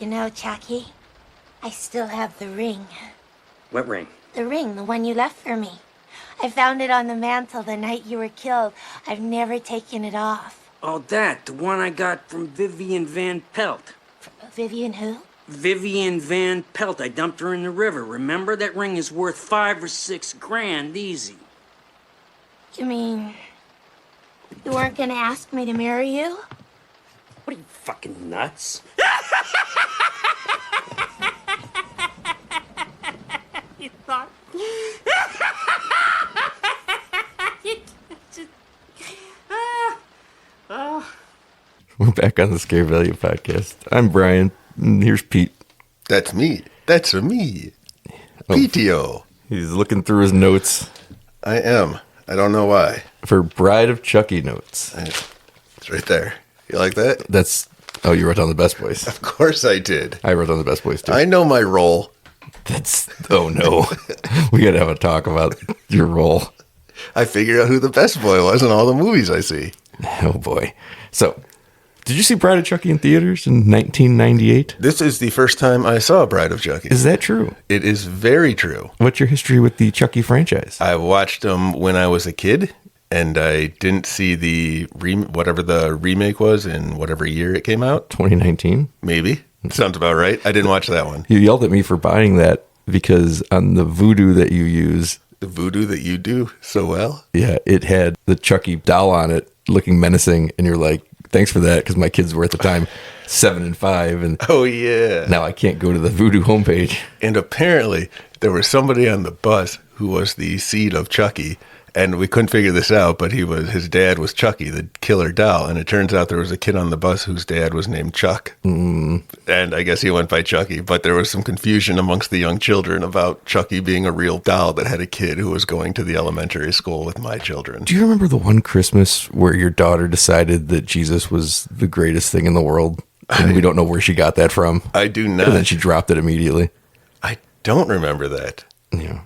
You know, Chucky, I still have the ring. What ring? The ring, the one you left for me. I found it on the mantle the night you were killed. I've never taken it off. Oh, that. The one I got from Vivian Van Pelt. Vivian who? Vivian Van Pelt. I dumped her in the river. Remember? That ring is worth $5 or $6 grand easy. You mean you weren't gonna ask me to marry you? What are you, fucking nuts? You thought... We're back on the Scare Value podcast. I'm Bryan, and here's Pete. That's me. That's me. PTO. He's looking through his notes I am. I don't know why. for Bride of Chucky notes. It's right there. You like that? That's, oh, you wrote down the best boys. Of course I did. I wrote down the best boys too. I know my role. That's, oh no. We gotta have a talk about your role. I figured out who the best boy was in all the movies I see. Oh boy. So, did you see Bride of Chucky in theaters in 1998? This is the first time I saw Bride of Chucky. Is that true? It is very true. What's your history with the Chucky franchise? I watched them when I was a kid, and I didn't see the whatever the remake was in whatever year it came out. 2019? Maybe. Sounds about right. I didn't watch that one. You yelled at me for buying that because on the voodoo that you use, The voodoo that you do so well. yeah, it had the Chucky doll on it looking menacing, and you're like, thanks for that, because my kids were at the time 7 and 5, and Oh, yeah. now I can't go to the voodoo homepage. And apparently, there was somebody on the bus who was the seed of Chucky, and we couldn't figure this out, but his dad was Chucky, the killer doll, and it turns out there was a kid on the bus whose dad was named Chuck, and I guess he went by Chucky, but there was some confusion amongst the young children about Chucky being a real doll that had a kid who was going to the elementary school with my children. Do you remember the one Christmas where your daughter decided that Jesus was the greatest thing in the world, and we don't know where she got that from? I do And then not. she dropped it immediately. I don't remember that. Yeah.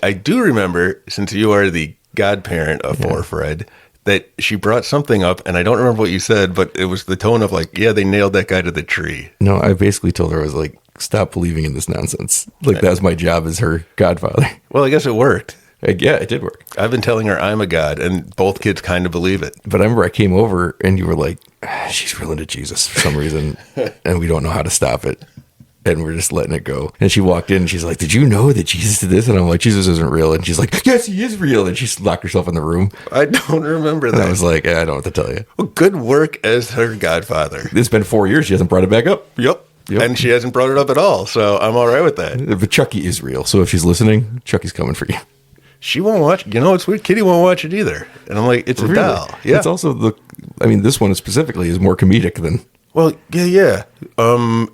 I do remember, since you are the godparent of poor Fred, that she brought something up, and I don't remember what you said, but it was the tone of like, yeah, they nailed that guy to the tree. No, I basically told her, I was like, stop believing in this nonsense. Like, that was my job as her godfather. Well, I guess it worked. Like, yeah, it did work. I've been telling her I'm a god, and both kids kind of believe it. But I remember I came over and you were like, she's real into Jesus for some reason, and we don't know how to stop it. And we're just letting it go. And she walked in and she's like, did you know that Jesus did this? And I'm like, Jesus isn't real. And she's like, yes, he is real. And she locked herself in the room. I don't remember And that. I was like, I don't know what to tell you. Well, good work as her godfather. It's been 4 years. She hasn't brought it back up. Yep. Yep. And she hasn't brought it up at all, so I'm all right with that. But Chucky is real. So if she's listening, Chucky's coming for you. She won't watch. You know, it's weird. Kitty won't watch it either. And I'm like, it's a doll. Yeah. It's also this one specifically is more comedic than. Well, yeah.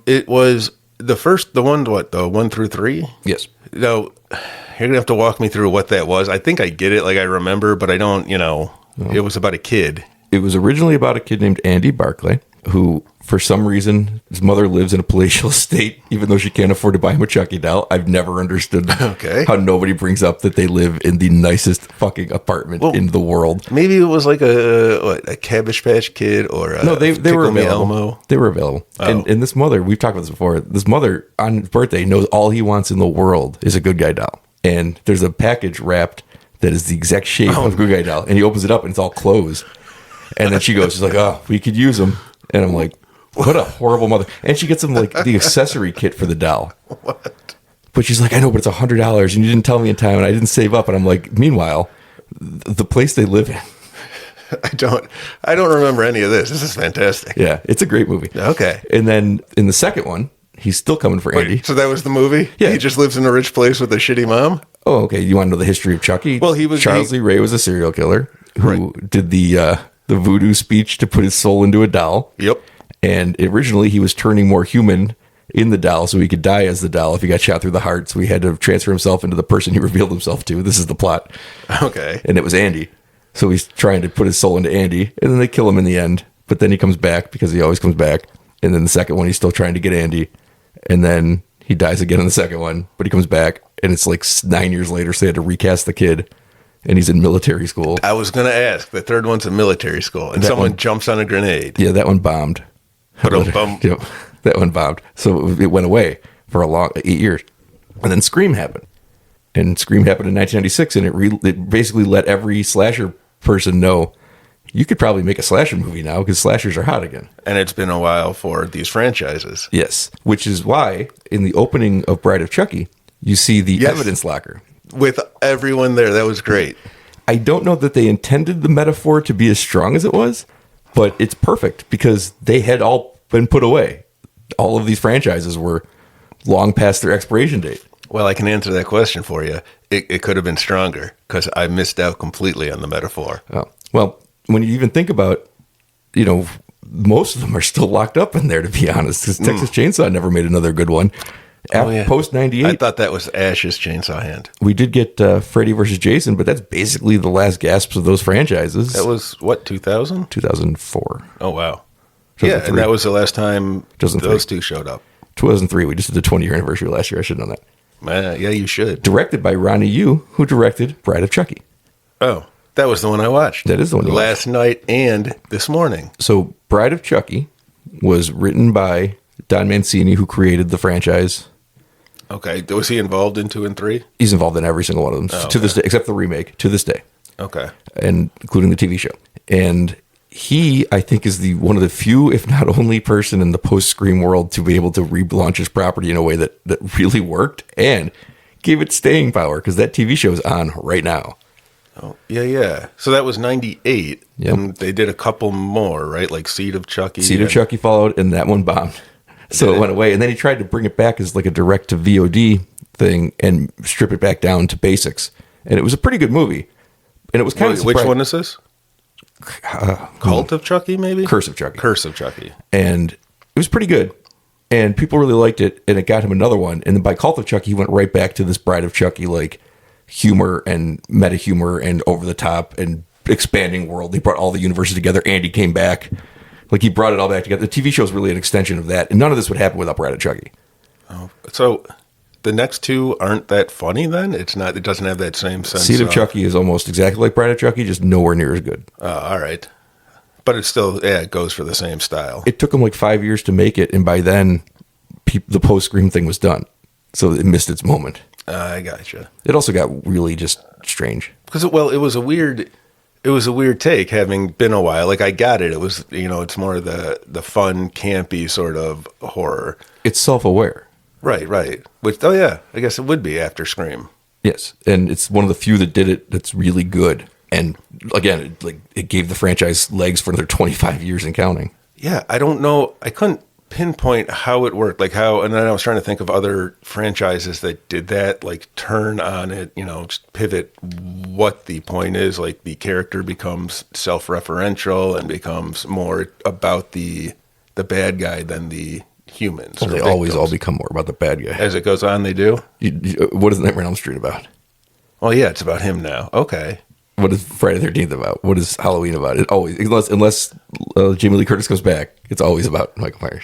It was the 1 through 3? Yes. No, you're gonna have to walk me through what that was. I think I get it, like I remember, but I don't. It was about a kid. It was originally about a kid named Andy Barclay, who, for some reason, his mother lives in a palatial estate, even though she can't afford to buy him a Chucky doll. I've never understood how nobody brings up that they live in the nicest fucking apartment in the world. Maybe it was like a Cabbage Patch Kid or a No, they were Tickle Me available. Elmo. They were available. Oh. And this mother, we've talked about this before, this mother on his birthday knows all he wants in the world is a good guy doll. And there's a package wrapped that is the exact shape of a good guy doll. And he opens it up and it's all clothes. And then she's like, oh, we could use them. And I'm like, what a horrible mother. And she gets him like the accessory kit for the doll. What? But she's like, I know, but it's $100 and you didn't tell me in time and I didn't save up. And I'm like, meanwhile, the place they live in. I don't remember any of this. This is fantastic. Yeah, it's a great movie. Okay. And then in the second one, he's still coming for Andy. Wait, so that was the movie? Yeah. He just lives in a rich place with a shitty mom? Oh, okay. You want to know the history of Chucky? Well, Charles Lee Ray was a serial killer who did the voodoo speech to put his soul into a doll. Yep. And originally he was turning more human in the doll so he could die as the doll if he got shot through the heart. So he had to transfer himself into the person he revealed himself to. This is the plot. Okay. And it was Andy. So he's trying to put his soul into Andy, and then they kill him in the end. But then he comes back because he always comes back. And then the second one, he's still trying to get Andy. And then he dies again in the second one, but he comes back, and it's like 9 years later, so they had to recast the kid, and he's in military school. I was going to ask. The third one's a military school, and someone jumps on a grenade. Yeah, that one bombed. Ba-dum-bum. Yep. That one bombed. So it went away for a long 8 years. And then Scream happened. And Scream happened in 1996, and it basically let every slasher person know you could probably make a slasher movie now because slashers are hot again. And it's been a while for these franchises. Yes, which is why in the opening of Bride of Chucky, you see the evidence locker. With everyone there. That was great. I don't know that they intended the metaphor to be as strong as it was, but it's perfect because they had all been put away. All of these franchises were long past their expiration date. Well, I can answer that question for you. It could have been stronger because I missed out completely on the metaphor. Oh, well, when you even think about, most of them are still locked up in there, to be honest, because Texas Chainsaw never made another good one. Post 98. I thought that was Ash's Chainsaw Hand. We did get Freddy versus Jason, but that's basically the last gasps of those franchises. That was, what, 2000? 2004. Oh, wow. Yeah, and that was the last time those two showed up. 2003. We just did the 20-year anniversary last year. I should have known that. Yeah, you should. Directed by Ronnie Yu, who directed Bride of Chucky. Oh, that was the one I watched. That is the one you watched. Last night and this morning. So Bride of Chucky was written by Don Mancini, who created the franchise. Okay. Was he involved in 2 and 3? He's involved in every single one of them to this day, except the remake, to this day. Okay. And including the TV show. And he, I think, is one of the few, if not only person in the post-Scream world to be able to relaunch his property in a way that really worked and gave it staying power, because that TV show is on right now. Oh, yeah. So that was 98. Yep. And they did a couple more, right? Like Seed of Chucky. Seed of Chucky followed, and that one bombed. So it went away. And then he tried to bring it back as like a direct-to-VOD thing and strip it back down to basics. And it was a pretty good movie. And it was kind of Which one is this? Cult of Chucky, maybe? Curse of Chucky. Curse of Chucky. And it was pretty good. And people really liked it. And it got him another one. And then by Cult of Chucky, he went right back to this Bride of Chucky, like humor and meta humor and over the top and expanding world. He brought all the universes together. Andy came back. Like, he brought it all back together. The TV show is really an extension of that. And none of this would happen without Bride of Chucky. Oh, so the next two aren't that funny then? It doesn't have that same sense. Seed of Chucky is almost exactly like Bride of Chucky, just nowhere near as good. All right. But it's still, it goes for the same style. It took them like 5 years to make it. And by then, the post-Scream thing was done. So it missed its moment. I gotcha. It also got really just strange. Because, it was a weird take, having been a while. Like, I got it. It was, it's more the fun, campy sort of horror. It's self-aware. Right. Which, I guess it would be after Scream. Yes, and it's one of the few that did it that's really good. And again, it gave the franchise legs for another 25 years and counting. Yeah, I don't know. I couldn't pinpoint how it worked, and then I was trying to think of other franchises that did that, like turn on it, just pivot what the point is, like the character becomes self-referential and becomes more about the bad guy than the humans. Well, they always all become more about the bad guy. As it goes on, they do? What is Nightmare on Elm Street about? Oh, yeah, it's about him now. Okay. What is Friday the 13th about? What is Halloween about? It always, unless Jamie Lee Curtis goes back, it's always about Michael Myers.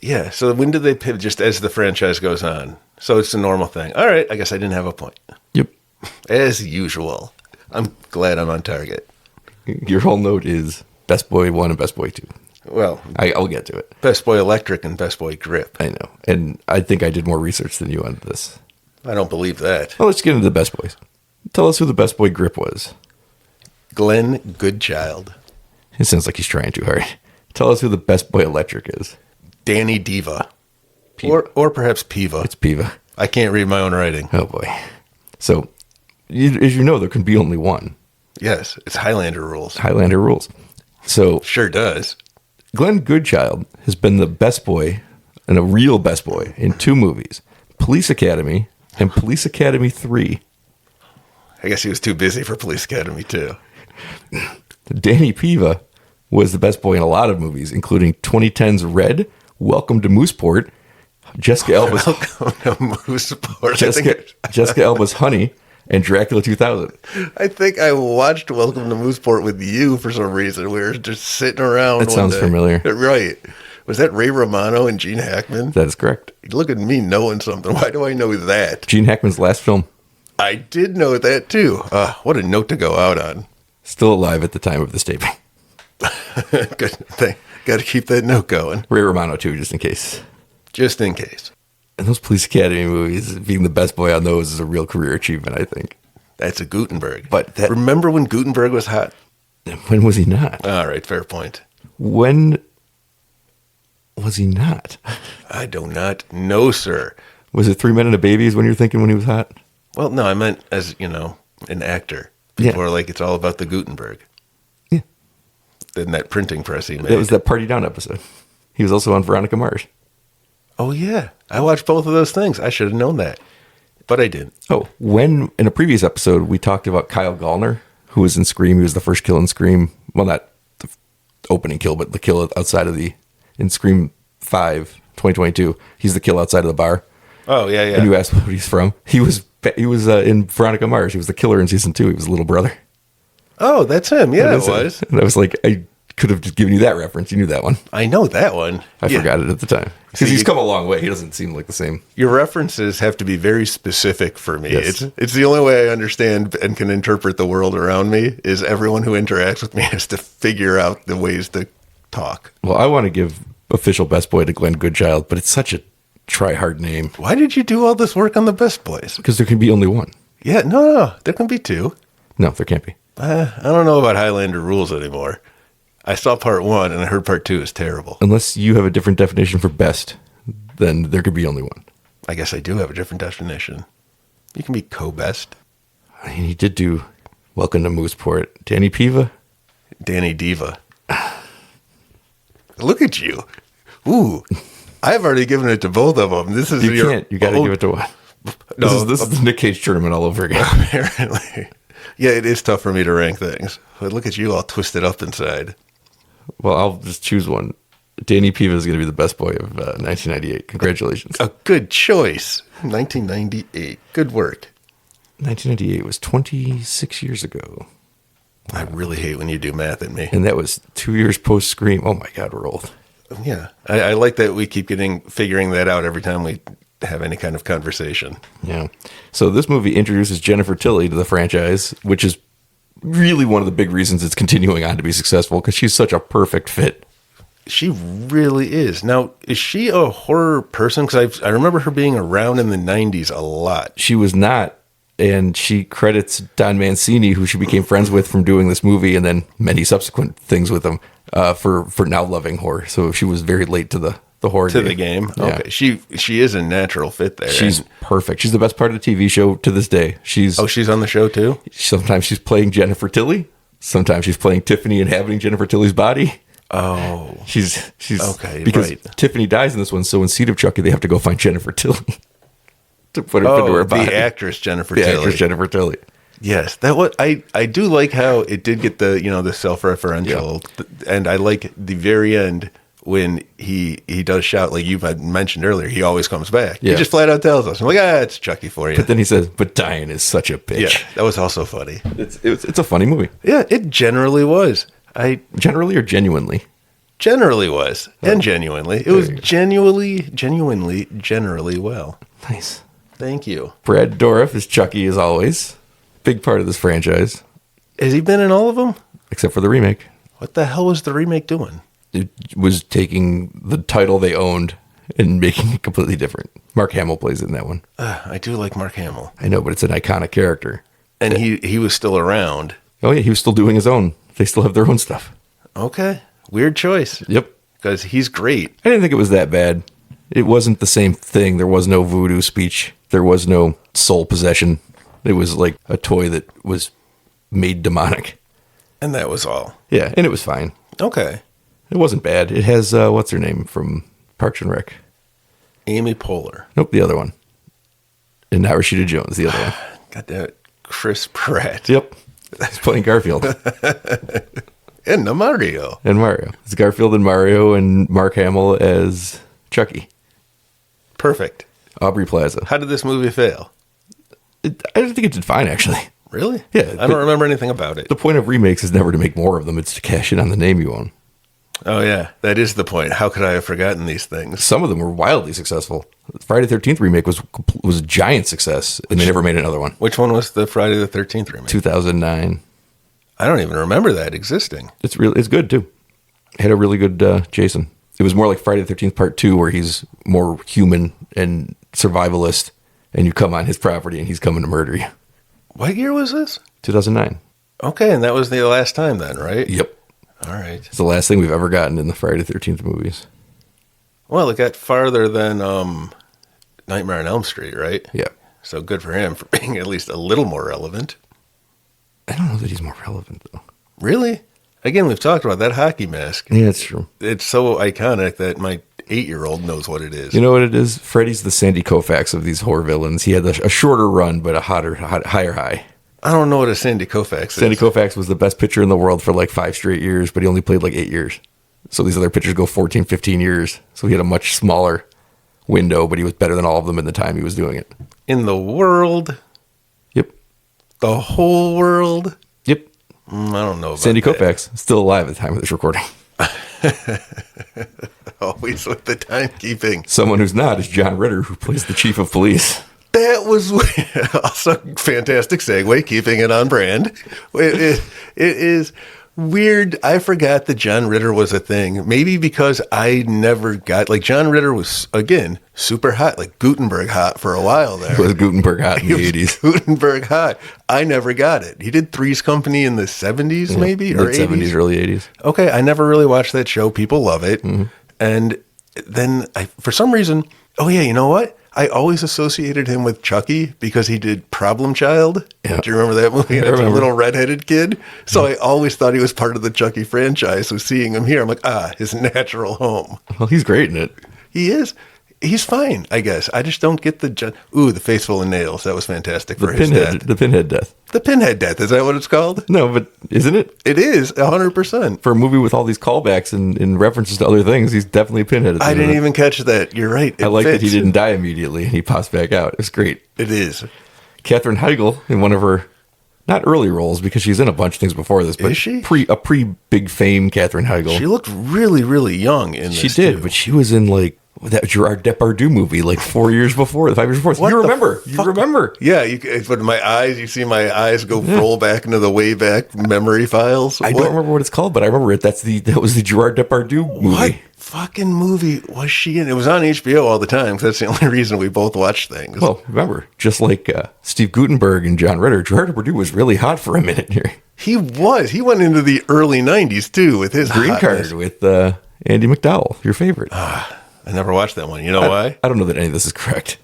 Yeah, so when do they pivot, just as the franchise goes on? So it's a normal thing. All right, I guess I didn't have a point. Yep. As usual. I'm glad I'm on target. Your whole note is Best Boy 1 and Best Boy 2. Well, I'll get to it. Best Boy Electric and Best Boy Grip. I know. And I think I did more research than you on this. I don't believe that. Well, let's get into the Best Boys. Tell us who the Best Boy Grip was. Glenn Goodchild. It sounds like he's trying too hard. Tell us who the Best Boy Electric is. Danny Diva. Or perhaps Piva. It's Piva. I can't read my own writing. Oh, boy. So, as you know, there can be only one. Yes, it's Highlander rules. Highlander rules. So, sure does. Glenn Goodchild has been the best boy, and a real best boy, in 2 movies. Police Academy and Police Academy 3. I guess he was too busy for Police Academy 2. Danny Piva was the best boy in a lot of movies, including 2010's Red, Welcome to Mooseport, Jessica Alba's Jessica Alba's Honey, and Dracula 2000. I think I watched Welcome to Mooseport with you for some reason. We were just sitting around. That sounds familiar. Right. Was that Ray Romano and Gene Hackman? That is correct. Look at me knowing something. Why do I know that? Gene Hackman's last film. I did know that too. What a note to go out on. Still alive at the time of this taping. Good. Got to keep that note going. Ray Romano, too, just in case. Just in case. And those Police Academy movies, being the best boy on those is a real career achievement, I think. That's a Gutenberg. But remember when Gutenberg was hot? When was he not? All right, fair point. When was he not? I do not know, sir. Was it 3 Men and a Baby is when you're thinking when he was hot? Well, no, I meant as, an actor. People are like, it's all about the Gutenberg. Yeah. Then that printing press he made. That was that Party Down episode. He was also on Veronica Mars. Oh, yeah. I watched both of those things. I should have known that. But I didn't. Oh, when in a previous episode, we talked about Kyle Gallner, who was in Scream. He was the first kill in Scream. Well, not the opening kill, but the kill outside of in Scream 5, 2022. He's the kill outside of the bar. Oh, yeah, yeah. And you asked what he's from. He was in Veronica Mars. He was the killer in season 2. He was the little brother. Oh, that's him. Yeah, it was. And I was like, I could have just given you that reference. You knew that one. I know that one. I forgot it at the time. Because he's come a long way. He doesn't seem like the same. Your references have to be very specific for me. Yes. It's the only way I understand and can interpret the world around me is everyone who interacts with me has to figure out the ways to talk. Well, I want to give official best boy to Glenn Goodchild, but it's such a try-hard name. Why did you do all this work on the best boys? Because there can be only one. Yeah, no. There can be two. No, there can't be. I don't know about Highlander rules anymore. I saw part 1 and I heard part 2 is terrible. Unless you have a different definition for best, then there could be only one. I guess I do have a different definition. You can be co-best. I mean, he did do Welcome to Mooseport. Danny Piva? Danny Diva. Look at you. Ooh. I've already given it to both of them. This is You can't. You got to give it to one. No, This is the Nic Cage tournament all over again. apparently. Yeah, it is tough for me to rank things. But look at you all twisted up inside. Well, I'll just choose one. Danny Piva is going to be the best boy of 1998. Congratulations. A good choice. 1998. Good work. 1998 was 26 years ago. I really hate when you do math at me. And that was 2 years post Scream. Oh my God, we're old. Yeah. I like that we keep figuring that out every time we have any kind of conversation. Yeah. So this movie introduces Jennifer Tilly to the franchise, which is really one of the big reasons it's continuing on to be successful because she's such a perfect fit. She really is. Now, is she a horror person? Because I remember her being around in the 90s a lot. She was not. And she credits Don Mancini, who she became friends with from doing this movie and then many subsequent things with him, for now loving horror. So she was very late to the horror to the game. Yeah. Okay. She is a natural fit there. She's perfect. She's the best part of the TV show to this day. She's on the show too? Sometimes she's playing Jennifer Tilly. Sometimes she's playing Tiffany inhabiting Jennifer Tilly's body. Oh. She's okay, because right. Tiffany dies in this one, so in Seed of Chucky they have to go find Jennifer Tilly to put her into her body. The actress Jennifer The Tilly. actress Jennifer Tilly. Yes, that what I do like how it did get the the self-referential, and I like the very end when he does shout like you had mentioned earlier. He always comes back. Yeah. He just flat out tells us, "I'm like, it's Chucky for you." But then he says, "But Diane is such a bitch." Yeah, that was also funny. It's a funny movie. Yeah, it generally was. Generally or genuinely? Generally was, and genuinely, it was genuinely, generally well. Nice. Thank you. Brad Dourif is Chucky as always. Big part of this franchise, Has he been in all of them? except for the remake. What the hell was the remake doing? It was taking the title they owned and making it completely different. Mark Hamill plays in that one. I do like Mark Hamill, I know, but it's an iconic character. and he was still around. Oh yeah, he was still doing his own. They still have their own stuff. Okay, weird choice. Yep. Because he's great. I didn't think it was that bad. It wasn't the same thing. There was no voodoo speech. There was no soul possession. It was like a toy that was made demonic. And that was all. Yeah, and it was fine. Okay. It wasn't bad. It has, what's her name from Parks and Rec? Amy Poehler. Nope, the other one. And not Rashida Jones, the other one. Got that. Chris Pratt. Yep. He's playing Garfield. And the Mario. And Mario. It's Garfield and Mario and Mark Hamill as Chucky. Perfect. Aubrey Plaza. How did this movie fail? I don't think it did fine, actually. Really? Yeah, I don't remember anything about it. The point of remakes is never to make more of them. It's to cash in on the name you own. Oh, yeah. That is the point. How could I have forgotten these things? Some of them were wildly successful. Friday the 13th remake was a giant success, and they never made another one. Which one was the Friday the 13th remake? 2009. I don't even remember that existing. It's good, too. Had a really good Jason. It was more like Friday the 13th Part 2, where he's more human and survivalist, and you come on his property and he's coming to murder you. What year was this? 2009. Okay, and that was the last time then, right? Yep. All right. It's the last thing we've ever gotten in the Friday the 13th movies. Well, it got farther than Nightmare on Elm Street, right? Yeah. So good for him for being at least a little more relevant. I don't know that he's more relevant, though. Really? Again, we've talked about that hockey mask. Yeah, it's true. It's so iconic that my 8-year-old knows what it is. You know what it is? Freddy's the Sandy Koufax of these horror villains. He had a shorter run, but a higher high. I don't know what a Sandy Koufax is. Sandy Koufax was the best pitcher in the world for like 5 straight years, but he only played like 8 years. So these other pitchers go 14, 15 years. So he had a much smaller window, but he was better than all of them in the time he was doing it. In the world? Yep. The whole world? Yep. I don't know about Sandy that. Koufax, still alive at the time of this recording. Always with the timekeeping. Someone who's not is John Ritter, who plays the chief of police. That was also fantastic segue, keeping it on brand. It is weird. I forgot that John Ritter was a thing. Maybe because I never got, like, John Ritter was, again, super hot, like Gutenberg hot for a while there. It was Gutenberg hot in the 80s. Gutenberg hot. I never got it. He did Three's Company in the 70s, maybe? Or Late 70s, 80s? early 80s. Okay, I never really watched that show. People love it. Mm-hmm. And then, for some reason, oh yeah, you know what? I always associated him with Chucky because he did Problem Child. Yeah. Do you remember that movie? I remember. A little redheaded kid. So I always thought he was part of the Chucky franchise. So seeing him here, I'm like, his natural home. Well, he's great in it. He is. He's fine, I guess. I just don't get the Face Full of Nails. That was fantastic for his death. The Pinhead death. The Pinhead death. Is that what it's called? No, but isn't it? It is, 100%. For a movie with all these callbacks and references to other things, he's definitely a Pinhead. I didn't even catch that. You're right. I like that he didn't die immediately and he pops back out. It's great. It is. Katherine Heigl in one of her, not early roles because she's in a bunch of things before this, but is she? Pre-big fame Katherine Heigl. She looked really, really young in this. She did, too. but she was in like that Gerard Depardieu movie like 5 years before. What You the remember? You fuck? remember? Yeah, but my eyes, you see my eyes go roll back into the way back memory files. I don't remember what it's called, but I remember it. That was the Gerard Depardieu movie. What fucking movie was she in? It was on HBO all the time, 'cause that's the only reason we both watch things. Well, remember, just like Steve Guttenberg and John Ritter, Gerard Depardieu was really hot for a minute here. He was. He went into the early 90s, too, with his Green hotness. Card with Andy McDowell, your favorite. I never watched that one. You know why? I don't know that any of this is correct.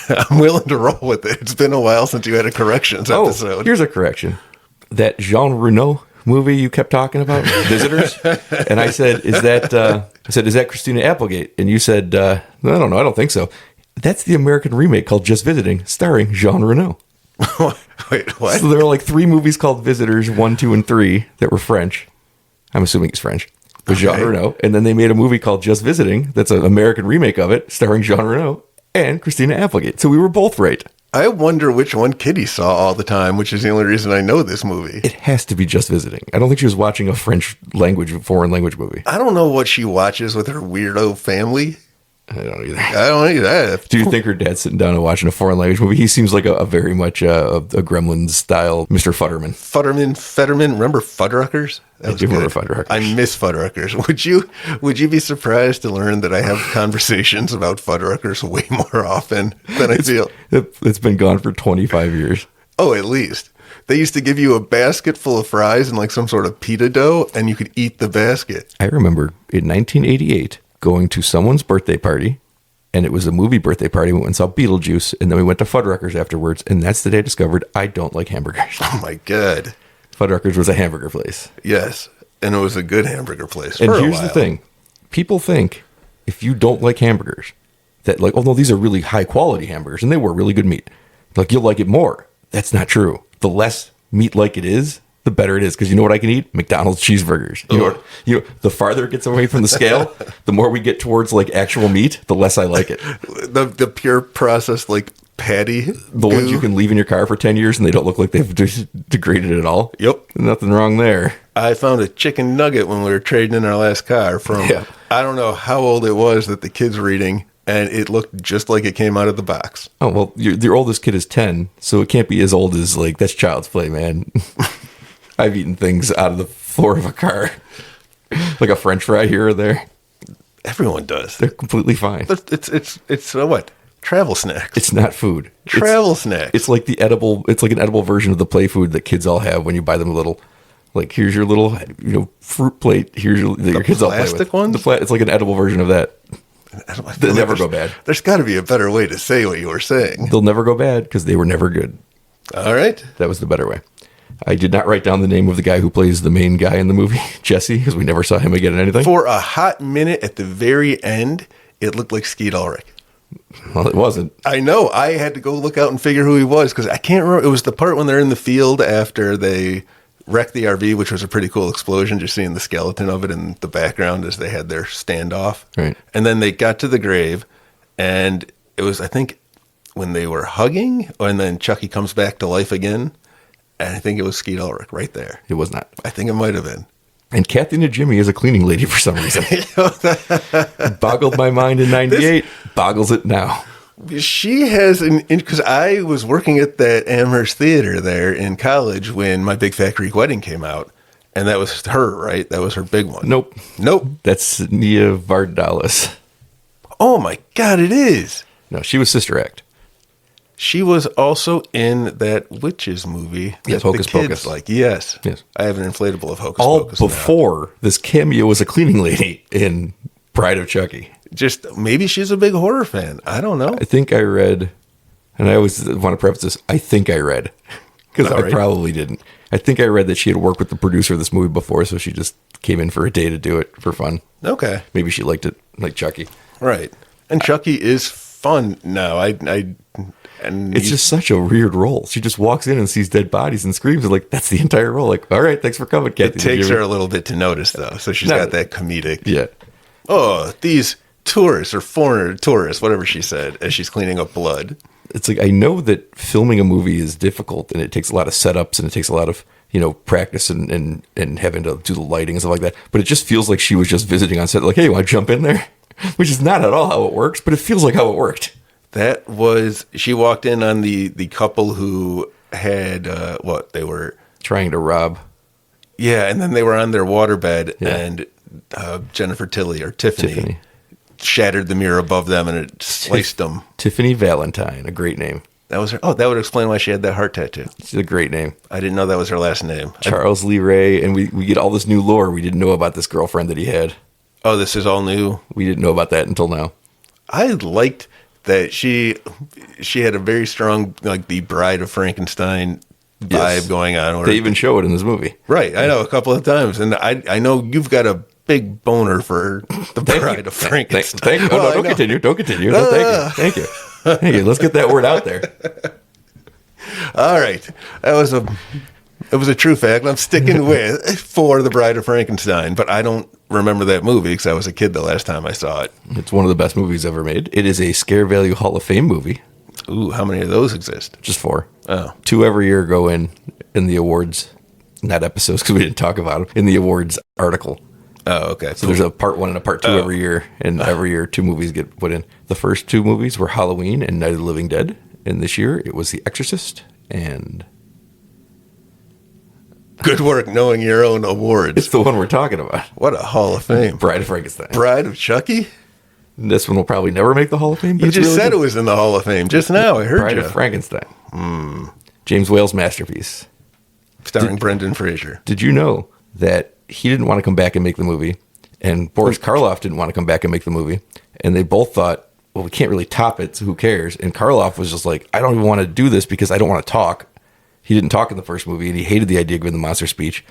I'm willing to roll with it. It's been a while since you had a corrections episode. Here's a correction. That Jean Reno movie you kept talking about, Visitors, and I said, is that Christina Applegate? And you said, I don't know, I don't think so. That's the American remake called Just Visiting, starring Jean Reno. Wait, what? So there are like 3 movies called Visitors, 1, 2, and 3 that were French. I'm assuming he's French. With Jean Reno. And then they made a movie called Just Visiting that's an American remake of it, starring Jean Reno and Christina Applegate. So we were both right. I wonder which one Kitty saw all the time, which is the only reason I know this movie. It has to be Just Visiting. I don't think she was watching a foreign language movie. I don't know what she watches with her weirdo family. I don't either. I don't either. Do you think her dad's sitting down and watching a foreign language movie? He seems like a very much a Gremlins style Mr. Futterman. Fetterman. Remember Fuddruckers? I do remember Fuddruckers. I miss Fuddruckers. Would you be surprised to learn that I have conversations about Fuddruckers way more often than I feel? It's been gone for 25 years. Oh, at least. They used to give you a basket full of fries and like some sort of pita dough, and you could eat the basket. I remember in 1988 going to someone's birthday party, and it was a movie birthday party. We went and saw Beetlejuice, and then we went to Fuddruckers afterwards, and that's the day I discovered I don't like hamburgers. Oh, my God. Fuddruckers was a hamburger place. Yes, and it was a good hamburger place And for a here's while. the thing. People think if you don't like hamburgers, that like, oh no, these are really high quality hamburgers, and they were really good meat. Like, you'll like it more. That's not true. The less meat like it is, the better it is. Because you know what I can eat? McDonald's cheeseburgers. You know, the farther it gets away from the scale, the more we get towards like actual meat, the less I like it. The pure processed like patty. The ones you can leave in your car for 10 years and they don't look like they've degraded at all. Yep. Nothing wrong there. I found a chicken nugget when we were trading in our last car from, I don't know how old it was that the kids were eating, and it looked just like it came out of the box. Oh, well, your oldest kid is 10, so it can't be as old as, like, that's child's play, man. I've eaten things out of the floor of a car. Like a French fry here or there. Everyone does. They're completely fine. It's what? Travel snacks. It's not food. Travel snacks. It's like it's like an edible version of the play food that kids all have when you buy them a little. Like, here's your little, fruit plate. Here's your kids all play with. Plastic ones? It's like an edible version of that. They'll never go bad. There's got to be a better way to say what you were saying. They'll never go bad because they were never good. All right. That was the better way. I did not write down the name of the guy who plays the main guy in the movie, Jesse, because we never saw him again in anything. For a hot minute at the very end, it looked like Skeet Ulrich. Well, it wasn't. I know. I had to go look out and figure who he was because I can't remember. It was the part when they're in the field after they wrecked the RV, which was a pretty cool explosion, just seeing the skeleton of it in the background as they had their standoff. Right. And then they got to the grave, and it was, I think, when they were hugging, and then Chucky comes back to life again, and I think it was Skeet Ulrich right there. It was not. I think it might have been. And Kathy Najimy is a cleaning lady for some reason. Boggled my mind in 98, boggles it now. She has because I was working at that Amherst Theater there in college when My Big Fat Greek Wedding came out, and that was her, right? That was her big one. Nope. Nope. That's Nia Vardalos. Oh my God, it is. No, she was Sister Act. She was also in that Witches movie. Yes, that Hocus the kids Pocus. like. Yes. Yes. I have an inflatable of Hocus All Pocus now. before this cameo was a cleaning lady in Bride of Chucky. Just maybe she's a big horror fan. I don't know. I think I read, and I always want to preface this, I think I read, because I right. probably didn't. I think I read that she had worked with the producer of this movie before, so she just came in for a day to do it for fun. Okay. Maybe she liked it like Chucky. Right. And Chucky is fun now. It's just such a weird role. She just walks in and sees dead bodies and screams, and like, that's the entire role. Like, all right, thanks for coming, Kathy. It takes her a little bit to notice, though. So she's got that comedic. Yeah. Oh, these tourists or foreigner tourists, whatever she said, as she's cleaning up blood. It's like, I know that filming a movie is difficult and it takes a lot of setups and it takes a lot of, practice and having to do the lighting and stuff like that. But it just feels like she was just visiting on set. Like, hey, you want to jump in there? Which is not at all how it works, but it feels like how it worked. She walked in on the couple who had, they were Trying to rob. Yeah, and then they were on their waterbed and Jennifer Tiffany shattered the mirror above them and it sliced them. Tiffany Valentine, a great name. That was her. Oh, that would explain why she had that heart tattoo. She's a great name. I didn't know that was her last name. Charles Lee Ray, and we get all this new lore we didn't know about this girlfriend that he had. Oh, this is all new? We didn't know about that until now. I liked that she had a very strong, like, the Bride of Frankenstein vibe going on. They even show it in this movie. Right, I know, a couple of times. And I know you've got a big boner for the Bride of Frankenstein. Thank you. Oh, no, don't continue. No, thank you. Thank you. Let's get that word out there. All right. It was a true fact. I'm sticking with for the Bride of Frankenstein, but I don't remember that movie because I was a kid the last time I saw it. It's one of the best movies ever made. It is a Scare Value Hall of Fame movie. Ooh, how many of those exist? Just 4. Oh. 2 every year go in the awards, not episodes because we didn't talk about them, in the awards article. Oh, okay. So there's a part 1 and a part 2 every year, and every year 2 movies get put in. The first 2 movies were Halloween and Night of the Living Dead, and this year it was The Exorcist and... Good work knowing your own awards. It's the one we're talking about. What a Hall of Fame. Bride of Frankenstein. Bride of Chucky? This one will probably never make the Hall of Fame. You just said it was in the Hall of Fame just now. I heard Bride you. of Frankenstein. James Whale's masterpiece. Starring Brendan Fraser. Did you know that he didn't want to come back and make the movie, and Boris Karloff didn't want to come back and make the movie, and they both thought, well, we can't really top it, so who cares? And Karloff was just like, I don't even want to do this because I don't want to talk. He didn't talk in the first movie, and he hated the idea of giving the monster speech.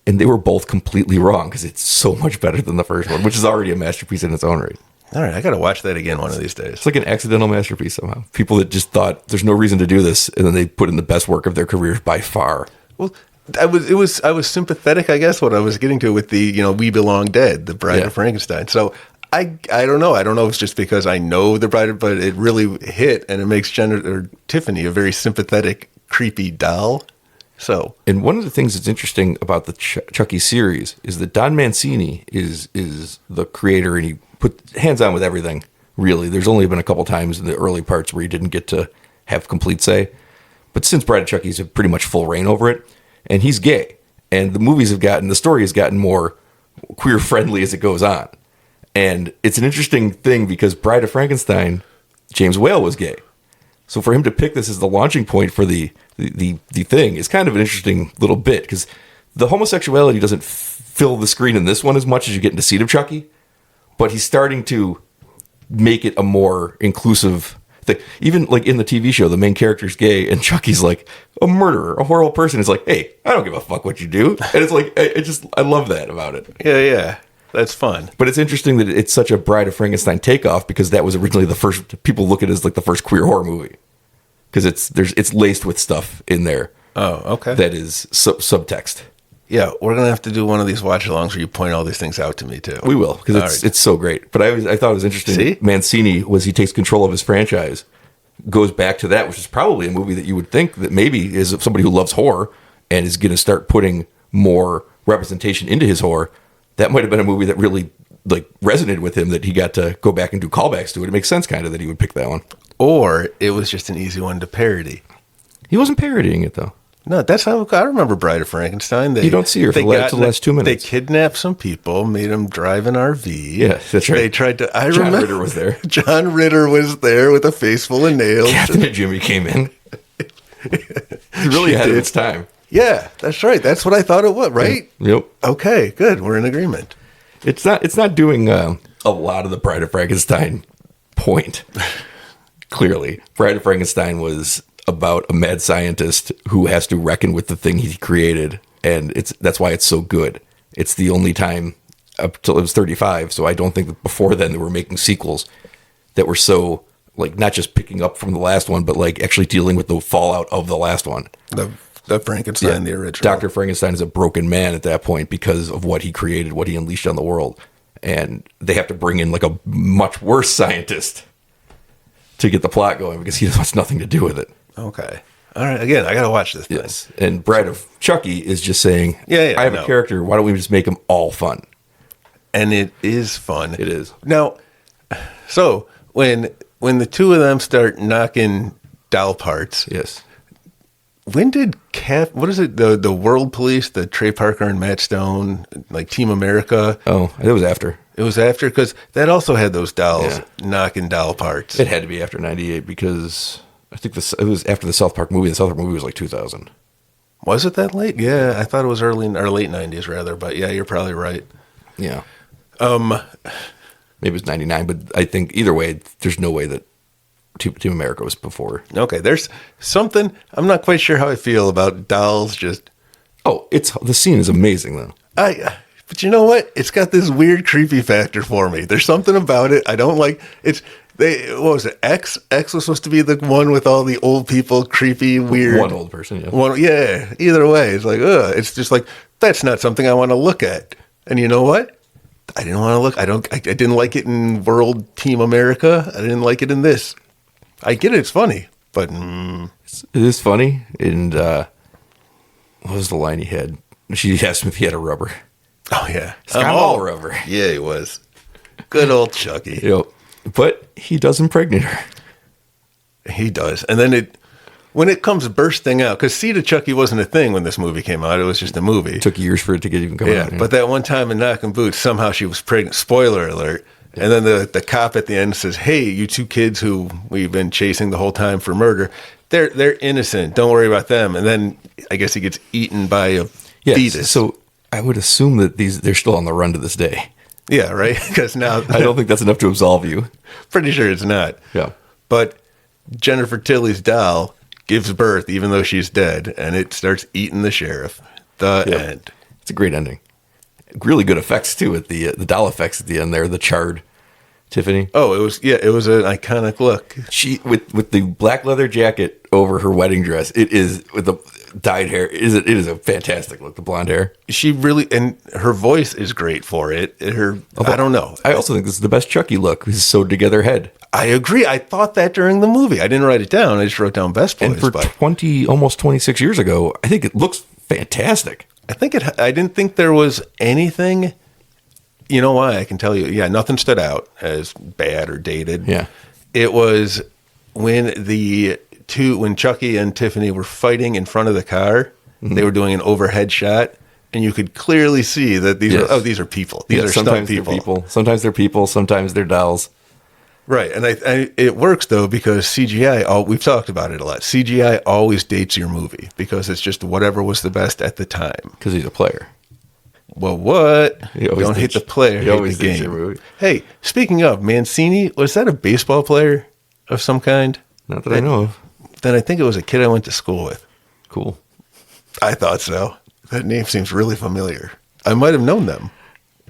And they were both completely wrong because it's so much better than the first one, which is already a masterpiece in its own right. All right, I got to watch that again one of these days. It's like an accidental masterpiece somehow. People that just thought there's no reason to do this, and then they put in the best work of their careers by far. Well, I was sympathetic, I guess, what I was getting to with the, We Belong Dead, the Bride of Frankenstein. So I don't know. I don't know if it's just because I know the Bride, but it really hit, and it makes Tiffany a very sympathetic, creepy doll. So, and one of the things that's interesting about the Chucky series is that Don Mancini is the creator, and he put hands on with everything. Really, there's only been a couple times in the early parts where he didn't get to have complete say, but since Bride of Chucky, he's had pretty much full reign over it, and he's gay. And the story has gotten more queer friendly as it goes on. And it's an interesting thing because Bride of Frankenstein, James Whale was gay. So for him to pick this as the launching point for the thing is kind of an interesting little bit, because the homosexuality doesn't fill the screen in this one as much as you get into Seed of Chucky, but he's starting to make it a more inclusive thing. Even like in the TV show, the main character's gay, and Chucky's like a murderer, a horrible person. Is like, hey, I don't give a fuck what you do, and it's like I love that about it. Yeah. That's fun. But it's interesting that it's such a Bride of Frankenstein takeoff, because that was originally the first, people look at it as like the first queer horror movie. Because it's laced with stuff in there. Oh, okay. That is subtext. Yeah, we're going to have to do one of these watch-alongs where you point all these things out to me, too. We will, because it's so great. But I thought it was interesting. See? Mancini, he takes control of his franchise, goes back to that, which is probably a movie that you would think that maybe is somebody who loves horror and is going to start putting more representation into his horror. That might have been a movie that really like resonated with him, that he got to go back and do callbacks to it. It makes sense kind of that he would pick that one. Or it was just an easy one to parody. He wasn't parodying it, though. No, that's how I remember Bride of Frankenstein. You don't see her for the last 2 minutes. They kidnapped some people, made them drive an RV. Yeah, that's right. They tried to. John Ritter was there. John Ritter was there with a face full of nails. Kathy Najimy came in. It really had its time. Yeah, that's right. That's what I thought it was, right? Yep. Okay, good. We're in agreement. It's not doing a lot of the Bride of Frankenstein point. Clearly, Bride of Frankenstein was about a mad scientist who has to reckon with the thing he created, and that's why it's so good. It's the only time up till it was 35, so I don't think that before then they were making sequels that were so like not just picking up from the last one, but like actually dealing with the fallout of the last one. The Frankenstein, the original. Dr. Frankenstein is a broken man at that point because of what he created, what he unleashed on the world. And they have to bring in like a much worse scientist to get the plot going because he wants nothing to do with it. Okay. All right. Again, I got to watch this thing. Yes. And Bride of Chucky is just saying, I have a character. Why don't we just make them all fun? And it is fun. It is. Now, so when the two of them start knocking doll parts. Yes. When did what is it? The World Police, the Trey Parker and Matt Stone, like Team America? Oh, it was after. It was after, because that also had those dolls knocking doll parts. It had to be after 98 because I think it was after the South Park movie. The South Park movie was like 2000. Was it that late? Yeah, I thought it was early or late 90s rather, but yeah, you're probably right. Yeah. Maybe it was 99, but I think either way, there's no way that Team America was before. Okay, there's something, I'm not quite sure how I feel about dolls just... Oh, the scene is amazing, though. But you know what? It's got this weird creepy factor for me. There's something about it I don't like. What was it? X was supposed to be the one with all the old people, creepy, weird... One old person, yeah. Yeah, either way. It's like, it's just like, that's not something I want to look at. And you know what? I didn't want to look... I didn't like it in World Team America. I didn't like it in this. I get it, it's funny, but... It is funny, and what was the line he had? She asked him if he had a rubber. Oh, yeah. I'm all rubber. Yeah, he was. Good old Chucky. But he does impregnate her. He does. And then when it comes bursting out, because Seed of Chucky wasn't a thing when this movie came out, it was just a movie. It took years for it to get even come out. Yeah, but that one time in Knockin' Boots, somehow she was pregnant. Spoiler alert. And then the cop at the end says, hey, you two kids who we've been chasing the whole time for murder, they're innocent. Don't worry about them. And then I guess he gets eaten by a fetus. So I would assume that they're still on the run to this day. Yeah, right? Because now... I don't think that's enough to absolve you. Pretty sure it's not. Yeah. But Jennifer Tilly's doll gives birth even though she's dead, and it starts eating the sheriff. The end. It's a great ending. Really good effects too at the doll effects at the end there. The charred Tiffany. Oh, it was an iconic look. She with the black leather jacket over her wedding dress. It is with the dyed hair. It is a fantastic look. The blonde hair. She really, and her voice is great for it. I don't know. I also think this is the best Chucky look. His sewed together head. I agree. I thought that during the movie. I didn't write it down. I just wrote down best boys. And for almost 26 years ago, I think it looks fantastic. I didn't think there was anything. You know why? I can tell you. Yeah, nothing stood out as bad or dated. Yeah. It was when when Chucky and Tiffany were fighting in front of the car, they were doing an overhead shot. and you could clearly see that these are people. These are stunt people. Sometimes they're people. Sometimes they're dolls. Right, and it works though because CGI. We've talked about it a lot. CGI always dates your movie because it's just whatever was the best at the time. Because he's a player. Well, what? Don't hate the player. He always hate the game. Hey, speaking of Mancini, was that a baseball player of some kind? Not that I know of. Then I think it was a kid I went to school with. Cool. I thought so. That name seems really familiar. I might have known them.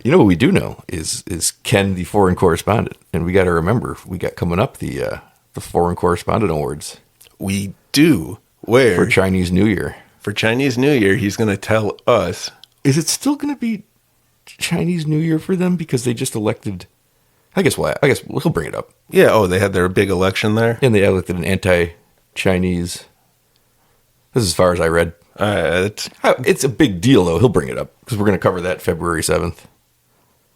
You know what we do know is Ken, the foreign correspondent, and we got to remember we got coming up the foreign correspondent awards. We do. Where for Chinese New Year? For Chinese New Year, he's going to tell us. Is it still going to be Chinese New Year for them because they just elected? I guess he'll bring it up. Yeah. Oh, they had their big election there, and they elected an anti-Chinese. This is as far as I read. It's a big deal, though. He'll bring it up because we're going to cover that February 7th.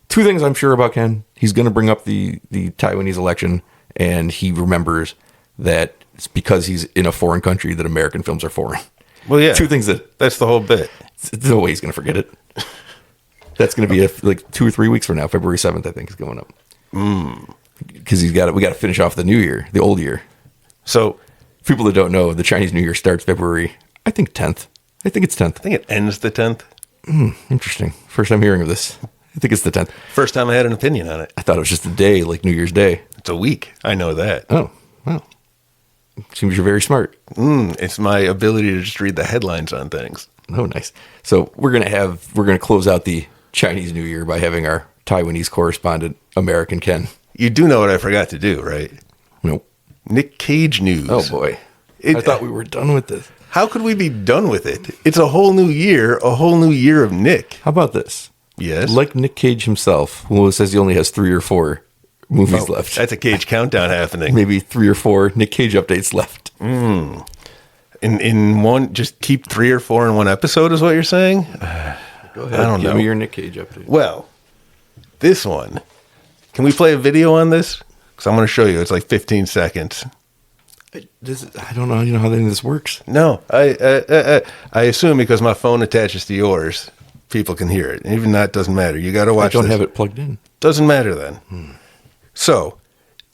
Two things I'm sure about Ken. He's going to bring up the Taiwanese election, and he remembers that it's because he's in a foreign country that American films are foreign. Well, yeah. Two things that's the whole bit. There's no way he's going to forget it. That's going to be like 2 or 3 weeks from now. February 7th, I think, is going up. Because we got to finish off the new year, the old year. So, people that don't know, the Chinese New Year starts February, I think 10th. I think it's 10th. I think it ends the 10th. Interesting. First time hearing of this. I think it's the 10th. First time I had an opinion on it. I thought it was just a day, like New Year's Day. It's a week. I know that. Oh, well. Seems you're very smart. It's my ability to just read the headlines on things. Oh, nice. So we're gonna close out the Chinese New Year by having our Taiwanese correspondent, American Ken. You do know what I forgot to do, right? Nope. Nic Cage news. Oh boy. I thought we were done with this. How could we be done with it? It's a whole new year of Nick. How about this? Yes. Like Nic Cage himself, who says he only has 3 or 4 movies left. That's a Cage countdown happening. Maybe 3 or 4 Nic Cage updates left. In one, just keep 3 or 4 in one episode is what you're saying? Go ahead. I don't know. Give me your Nic Cage update. Well, this one. Can we play a video on this? Because I'm going to show you. It's like 15 seconds. I don't know. You know how any of this works? No. I assume because my phone attaches to yours, people can hear it. Even that doesn't matter. You got to watch. I don't have it plugged in. Doesn't matter then. So,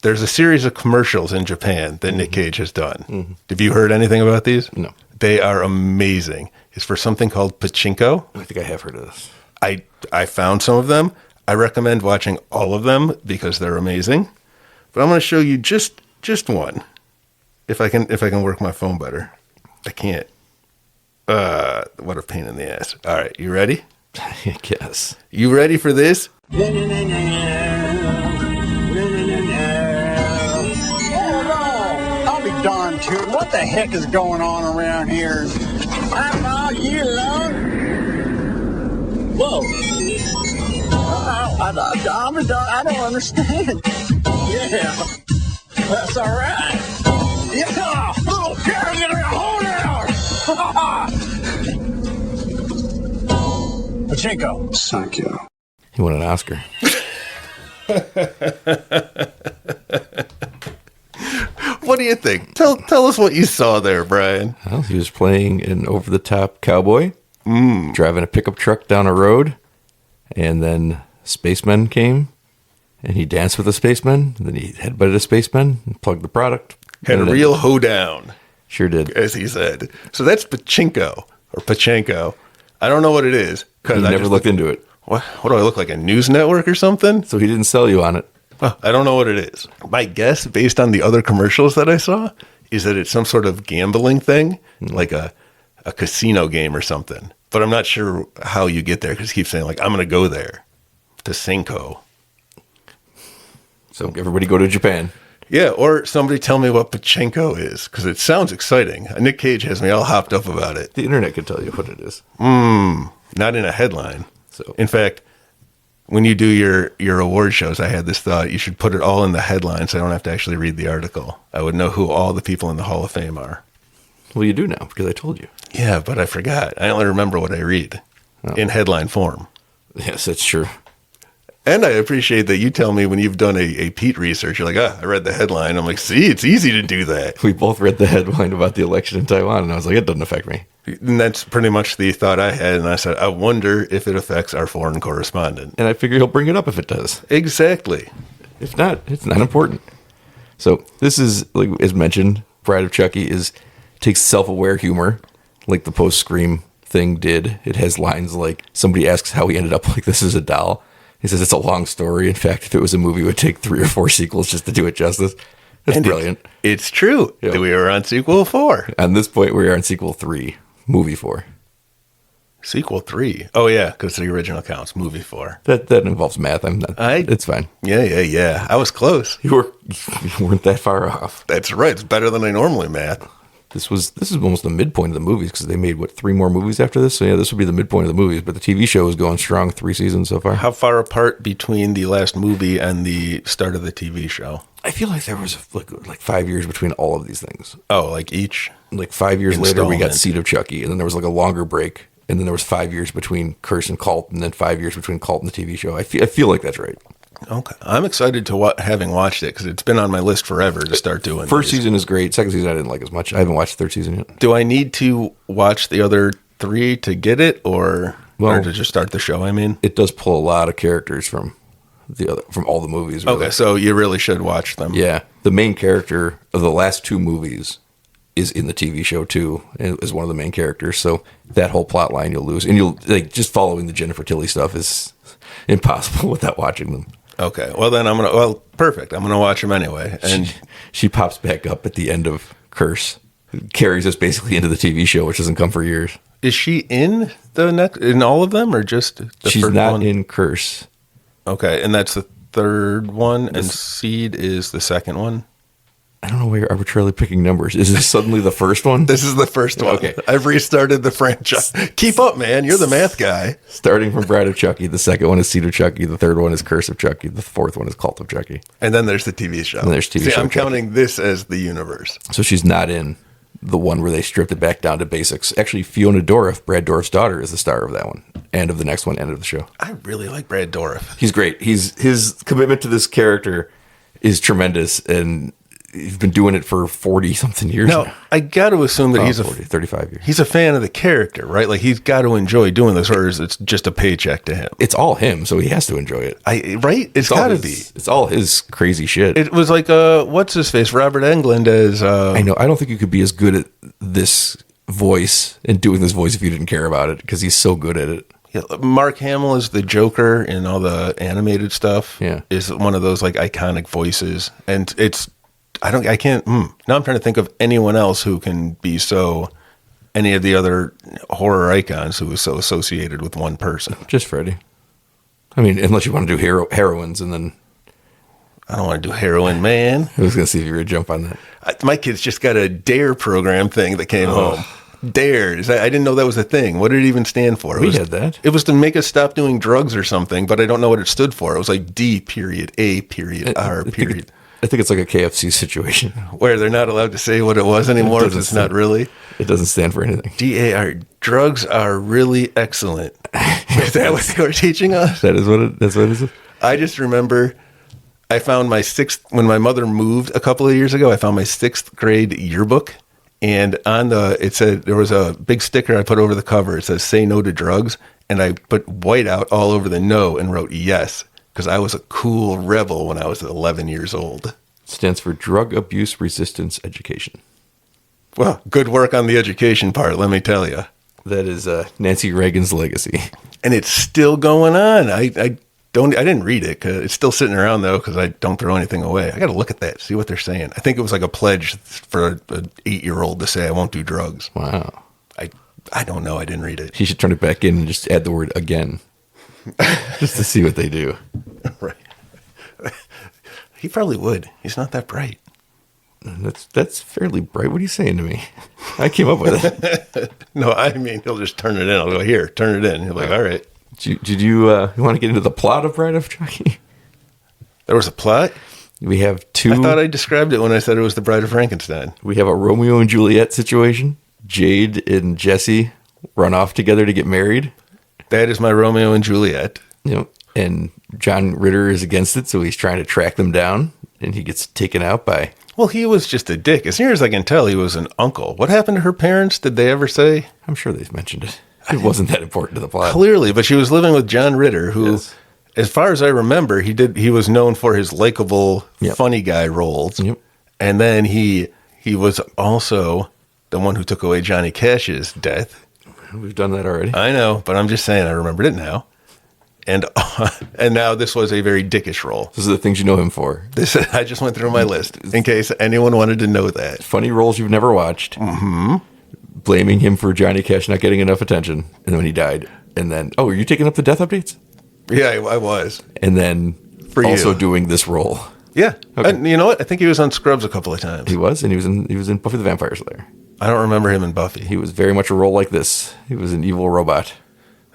there's a series of commercials in Japan that Nic Cage has done. Have you heard anything about these? No. They are amazing. It's for something called pachinko. I think I have heard of this. I found some of them. I recommend watching all of them because they're amazing. But I'm going to show you just one. If I can work my phone better. I can't. What a pain in the ass. All right, you ready? I guess. You ready for this? I'll be darned to it. What the heck is going on around here? I'm all year long. Whoa. I don't understand. Yeah. That's all right. Yeah. Little girl, get her home now. Pachinko. Thank you. He won an Oscar. What do you think? Tell us what you saw there, Brian. Well, he was playing an over-the-top cowboy, driving a pickup truck down a road, and then spacemen came, and he danced with the spacemen, and then he headbutted the spacemen and plugged the product. Had a real hoedown. Sure did. As he said. So that's pachinko, or pachenko. I don't know what it is. He never looked into it. What do I look like, a news network or something? So he didn't sell you on it. I don't know what it is. My guess, based on the other commercials that I saw, is that it's some sort of gambling thing, like a casino game or something. But I'm not sure how you get there because he keeps saying, like, I'm going to go there to Cinco. So everybody go to Japan. Yeah, or somebody tell me what pachinko is because it sounds exciting. Nic Cage has me all hopped up about it. The internet could tell you what it is. Not in a headline. So, in fact, when you do your award shows, I had this thought, you should put it all in the headline so I don't have to actually read the article. I would know who all the people in the Hall of Fame are. Well, you do now because I told you. Yeah, but I forgot. I only remember what I read in headline form. Yes, that's true. And I appreciate that you tell me when you've done a Pete research, you're like, I read the headline. I'm like, see, it's easy to do that. We both read the headline about the election in Taiwan, and I was like, it doesn't affect me. And that's pretty much the thought I had. And I said, I wonder if it affects our foreign correspondent. And I figure he'll bring it up if it does. Exactly. If not, it's not important. So this is, like as mentioned, Bride of Chucky takes self-aware humor, like the post-Scream thing did. It has lines like, somebody asks how he ended up like this as a doll. He says it's a long story. In fact, if it was a movie, it would take 3 or 4 sequels just to do it justice. That's brilliant. It's true. Yeah. We were on sequel 4. At this point, we are on sequel 3, movie 4. Sequel 3. Oh, yeah, because the original counts. Movie 4. That involves math. It's fine. Yeah. I was close. You weren't that far off. That's right. It's better than I normally math. This is almost the midpoint of the movies because they made 3 more movies after this. So yeah, this would be the midpoint of the movies. But the TV show is going strong, 3 seasons so far. How far apart between the last movie and the start of the TV show? I feel like there was like 5 years between all of these things. Oh, like each? Like 5 years later, we got Installment. Seed of Chucky, and then there was like a longer break, and then there was 5 years between Curse and Cult, and then 5 years between Cult and the TV show. I feel like that's right. Okay. I'm excited to having watched it because it's been on my list forever to start doing. First these. season is great. Second season I didn't like as much. I haven't watched the 3rd season yet. Do I need to watch the other 3 to get it, or to just start the show? I mean, It does pull a lot of characters from all the movies. Really. okay, so you really should watch them. Yeah, the main character of the last 2 movies is in the TV show too, and is one of the main characters. So that whole plot line you'll lose, and you'll just following the Jennifer Tilly stuff is impossible without watching them. Okay, well then perfect. I'm gonna watch them anyway. And She pops back up at the end of Curse, carries us basically into the TV show, which doesn't come for years. is she in in all of them, or just the She's first not one? in Curse. Okay, and that's the 3rd one, and Seed is the 2nd one. I don't know why you're arbitrarily picking numbers. Is this suddenly the first one? This is the first one. Okay. I've restarted the franchise. Keep up, man. You're the math guy. Starting from Bride of Chucky, the 2nd one is Seed of Chucky, the 3rd one is Curse of Chucky, the 4th one is Cult of Chucky. And then there's the TV show. And there's TV See, show I'm Chucky. counting this as the universe. So she's not in the one where they stripped it back down to basics. Actually, Fiona Dourif, Brad Dourif's daughter, is the star of that one, and of the next one, and of the show. I really like Brad Dourif. He's great. His commitment to this character is tremendous, and he's been doing it for 40-something years Now, now. I got to assume that he's 35 years. he's a fan of the character, right? Like he's got to enjoy doing this, or is it just a paycheck to him? It's all him, so he has to enjoy it. Right? It's got to be. It's all his crazy shit. It was like what's his face, Robert Englund as I know. I don't think you could be as good at this voice and doing this voice if you didn't care about it, because he's so good at it. yeah, Mark Hamill is the Joker in all the animated stuff. Yeah. Is one of those like iconic voices, and now I'm trying to think of anyone else who can be any of the other horror icons who is so associated with one person. Just Freddy. I mean, unless you want to do heroines, and then I don't want to do heroin, man. I was going to see if you would jump on that. My kids just got a DARE program thing that came home. DARE. I didn't know that was a thing. What did it even stand for? We had that. It was to make us stop doing drugs or something, but I don't know what it stood for. It was like D.A.R. I think it's like a KFC situation. Where they're not allowed to say what it was anymore because it's not really. It doesn't stand for anything. DAR. Drugs are really excellent. Is that what they were teaching us? That's what it is. I just remember I found my when my mother moved a couple of years ago, I found my 6th grade yearbook. And it said, there was a big sticker I put over the cover. It says, "Say no to drugs." And I put white out all over the no and wrote yes. Because I was a cool rebel when I was 11 years old. Stands for Drug Abuse Resistance Education. Well, good work on the education part, let me tell you. That is Nancy Reagan's legacy. And it's still going on. I didn't read it. 'Cause it's still sitting around though, because I don't throw anything away. I got to look at that, see what they're saying. I think it was like a pledge for an 8-year-old to say, "I won't do drugs." Wow. I don't know. I didn't read it. He should turn it back in and just add the word "again," just to see what they do. Right. He probably would. He's not that bright. That's fairly bright. What are you saying to me? I came up with it. No, I mean, he'll just turn it in. I'll go, "Here, turn it in." He'll be like, "All right." Did you want to get into the plot of Bride of Chucky? There was a plot? We have 2. I thought I described it when I said it was the Bride of Frankenstein. We have a Romeo and Juliet situation. Jade and Jesse run off together to get married. That is my Romeo and Juliet. And John Ritter is against it, so he's trying to track them down, and he gets taken out by... Well, he was just a dick. As near as I can tell, he was an uncle. What happened to her parents? Did they ever say? I'm sure they've mentioned it. It wasn't that important to the plot. Clearly, but she was living with John Ritter, who, Yes. as far as I remember, he was known for his likable, Yep. funny guy roles. Yep. And then he was also the one who took away Johnny Cash's death. We've done that already. I know, but I'm just saying I remembered it now. And and now this was a very dickish role. Those are the things you know him for. This I just went through my list in case anyone wanted to know that. Funny roles you've never watched. Mm-hmm. Blaming him for Johnny Cash not getting enough attention. And then when he died. And then, are you taking up the death updates? Yeah, I was. And then For also you. doing this role. Yeah, Okay. and you know what? I think he was on Scrubs a couple of times. He was, and he was in Buffy the Vampire Slayer. I don't remember him in Buffy. He was very much a role like this. He was an evil robot.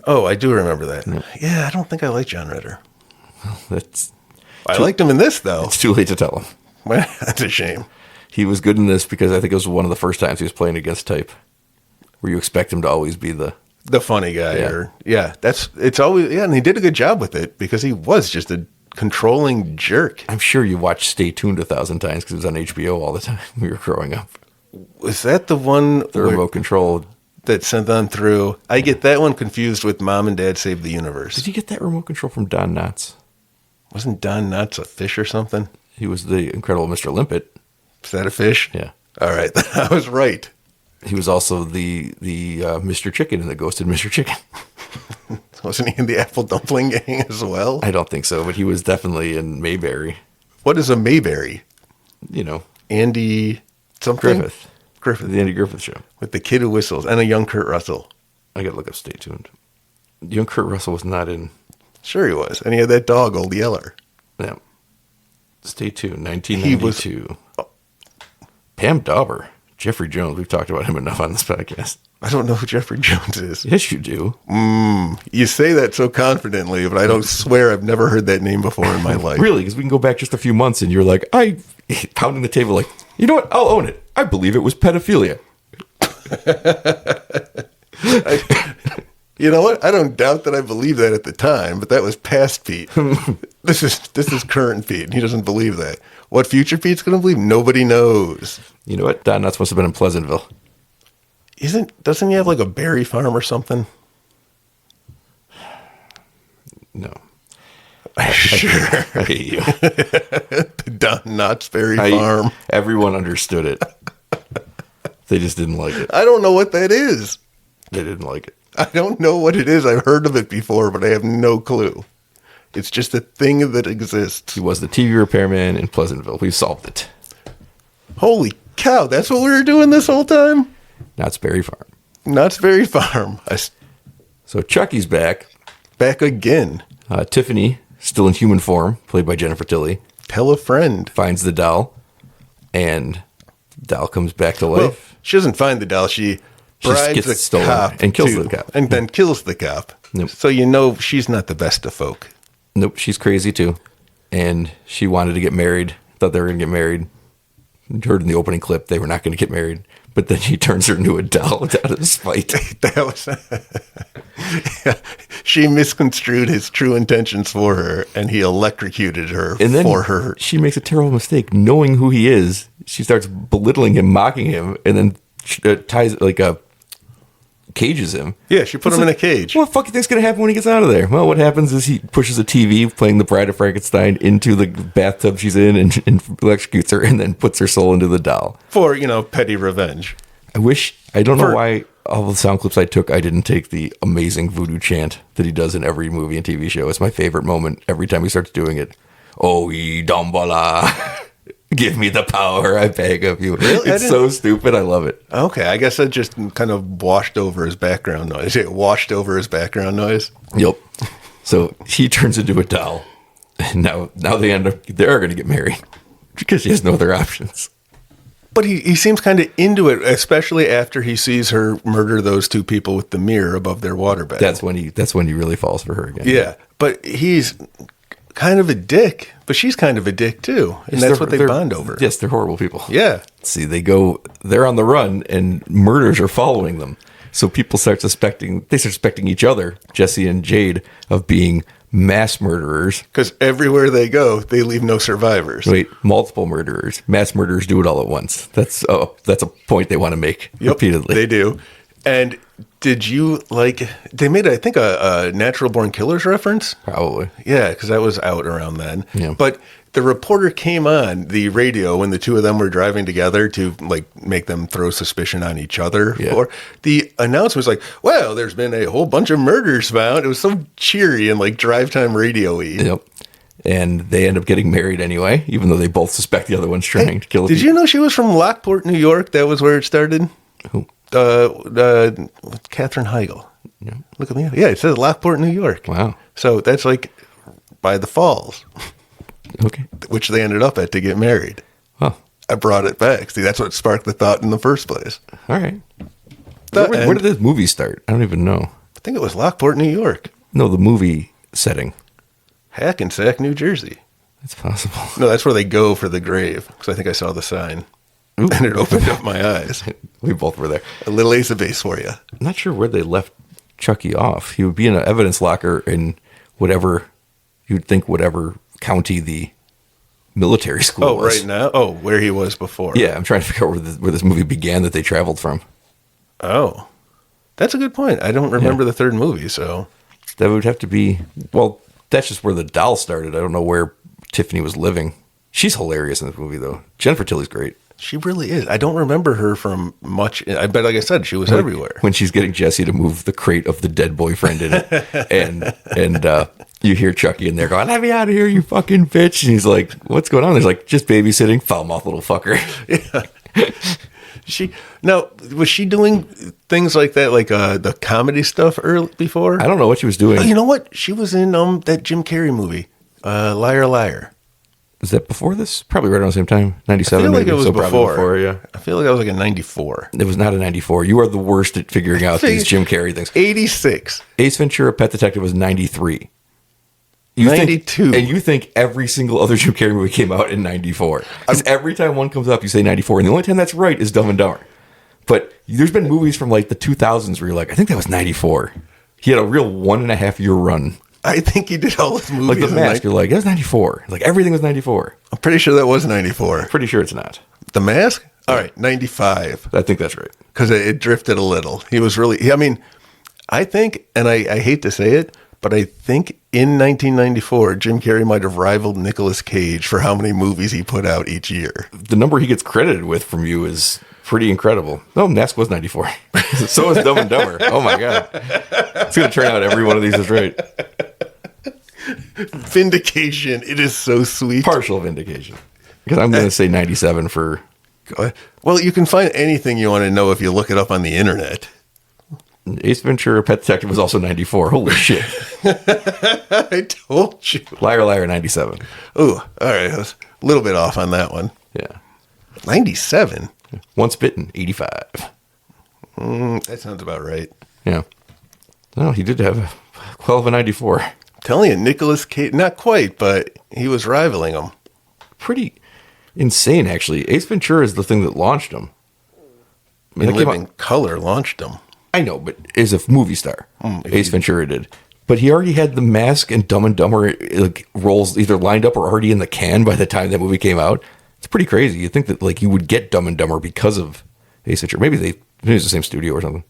Oh, I do remember that. Yeah, I don't think I like John Ritter. That's I liked him in this, though. it's too late to tell him. Well, that's a shame. He was good in this because I think it was one of the first times he was playing against type, where you expect him to always be the. The funny guy, Yeah. it's always, and he did a good job with it because he was just a controlling jerk. I'm sure you watched Stay Tuned 1,000 times because it was on HBO all the time when we were growing up. Was that the one The remote control. that sent them through? I get that one confused with Mom and Dad Save the Universe. Did you get that remote control from Don Knotts? Wasn't Don Knotts a fish or something? He was the incredible Mr. Limpet. Is that a fish? Yeah. All right, I was right. He was also the Mr. Chicken in the Ghosted Mr. Chicken. Wasn't he in the Apple Dumpling Gang as well? I don't think so, but he was definitely in Mayberry. What is a Mayberry? You know, Andy something? Griffith. The Andy Griffith Show. With the kid who whistles and a young Kurt Russell. I gotta look up Stay Tuned. Young Kurt Russell was not in. Sure he was. And he had that dog, Old Yeller. Yeah. Stay Tuned, 1992. Pam Dauber. Jeffrey Jones. We've talked about him enough on this podcast. I don't know who Jeffrey Jones is. Yes, you do. You say that so confidently, but I don't swear I've never heard that name before in my life. Really, because we can go back just a few months and you're like, pounding the table like, you know what? I'll own it. I believe it was pedophilia. You know what? I don't doubt that I believed that at the time, but that was past Pete. This is current Pete, and he doesn't believe that. What future Pete's going to believe? Nobody knows. You know what? Don Knotts must have been in Pleasantville. Doesn't he have like a berry farm or something? No. Sure. I hate you. Don Knotts Berry Farm. Everyone understood it. They just didn't like it. I don't know what that is. They didn't like it. I don't know what it is. I've heard of it before, but I have no clue. It's just a thing that exists. He was the TV repairman in Pleasantville. We solved it. Holy cow, that's what we were doing this whole time? Knott's Berry Farm. Knott's Berry Farm. So Chucky's back. Back again. Tiffany, still in human form, played by Jennifer Tilly, Tell a friend. finds the doll, and the doll comes back to life. Well, she doesn't find the doll. She bribes gets the stolen cop and kills too, the cop. and then kills the cop. Nope. So you know she's not the best of folk. Nope, she's crazy too. And she wanted to get married, thought they were going to get married. Heard in the opening clip they were not going to get married. But then he turns her into a doll out of spite. That was she misconstrued his true intentions for her, and he electrocuted her And then for her. she makes a terrible mistake. Knowing who he is, she starts belittling him, mocking him, and then cages him. Yeah, she put him in a cage. What the fuck do you think's going to happen when he gets out of there? Well, what happens is he pushes a TV playing the Bride of Frankenstein into the bathtub she's in and electrocutes her and then puts her soul into the doll. For, petty revenge. I don't know why all the sound clips I took, I didn't take the amazing voodoo chant that he does in every movie and TV show. It's my favorite moment every time he starts doing it. Oh, Dombola. Give me the power, I beg of you. Really? It's so stupid. I love it. Okay, I guess I just kind of washed over his background noise. It washed over his background noise. Yep. So he turns into a doll. And now they are going to get married because he has no other options. But he seems kind of into it, especially after he sees her murder those two people with the mirror above their waterbed. That's when he really falls for her again. Yeah, but he's kind of a dick, but she's kind of a dick too, and that's what they bond over. Yes, they're horrible people. Yeah. See, they're on the run, and murders are following them. So people start suspecting each other, Jesse and Jade, of being mass murderers. Because everywhere they go, they leave no survivors. Wait, multiple murderers. Mass murderers do it all at once. That's a point they want to make repeatedly. They do. And did you they made, I think, a Natural Born Killers reference? Probably. Yeah, because that was out around then. Yeah. But the reporter came on the radio when the two of them were driving together to make them throw suspicion on each other. Yeah. Or the announcement was like, well, there's been a whole bunch of murders found. It was so cheery and drive time radio-y. Yep. And they end up getting married anyway, even though they both suspect the other one's trying to kill. Did you know she was from Lockport, New York? That was where it started. Who? Katherine Heigl. Yeah. Look at me. Yeah, it says Lockport, New York. Wow. So that's by the falls. Okay. Which they ended up at to get married. Huh. I brought it back. See, that's what sparked the thought in the first place. All right. Where did this movie start? I don't even know. I think it was Lockport, New York. No, the movie setting. Hackensack, New Jersey. It's possible. No, that's where they go for the grave. Because I think I saw the sign. Ooh. And it opened up my eyes. We both were there. A little ace of base for you. I'm not sure where they left Chucky off. He would be in an evidence locker in whatever county the military school was. Right now? Oh, where he was before. Yeah, I'm trying to figure out where this movie began that they traveled from. Oh, that's a good point. I don't remember the third movie, so. That would have to be, well, that's just where the doll started. I don't know where Tiffany was living. She's hilarious in this movie, though. Jennifer Tilly's great. She really is. I don't remember her from much. I bet, like I said, she was everywhere. When she's getting Jesse to move the crate of the dead boyfriend in it. and you hear Chucky in there going, let me out of here, you fucking bitch. And he's like, what's going on? He's like, just babysitting, foul mouth little fucker. Yeah. Was she doing things like that, the comedy stuff before? I don't know what she was doing. Oh, you know what? She was in that Jim Carrey movie, Liar Liar. Was that before this? Probably right around the same time. 97, I feel like maybe. it was before. Yeah. I feel like I was in 94. It was not a 94. You are the worst at figuring out these Jim Carrey things. 86. Ace Ventura, Pet Detective was 93. 92. And you think every single other Jim Carrey movie came out in 94. Because every time one comes up, you say 94. And the only time that's right is Dumb and Dumber. But there's been movies from the 2000s where you're like, I think that was 94. He had a real 1.5 year run. I think he did all his movies. Like The Mask, you're like, it was 94. Like everything was 94. I'm pretty sure that was 94. Pretty sure it's not. The Mask? All right, 95. I think that's right. Because it drifted a little. He was really, I think, and I hate to say it, but I think in 1994, Jim Carrey might have rivaled Nicolas Cage for how many movies he put out each year. The number he gets credited with from you is pretty incredible. No, Mask was 94. So is Dumb and Dumber. Oh my God. It's going to turn out every one of these is right. Vindication. It is so sweet. Partial vindication. Because I'm going to say 97 for... Well, you can find anything you want to know if you look it up on the internet. Ace Ventura, Pet Detective was also 94. Holy shit. I told you. Liar Liar, 97. Ooh, all right. I was a little bit off on that one. Yeah. 97? Once Bitten, 85. That sounds about right. Yeah. No, he did have a 94. I'm telling you, Nicolas Cage, not quite, but he was rivaling him. Pretty insane, actually. Ace Ventura is the thing that launched him. I mean, Living Color launched him. I know, but as a movie star, Ace Ventura did. But he already had The Mask and Dumb and Dumber roles either lined up or already in the can by the time that movie came out. It's pretty crazy. You'd think that you would get Dumb and Dumber because of Ace Ventura. Maybe it's the same studio or something.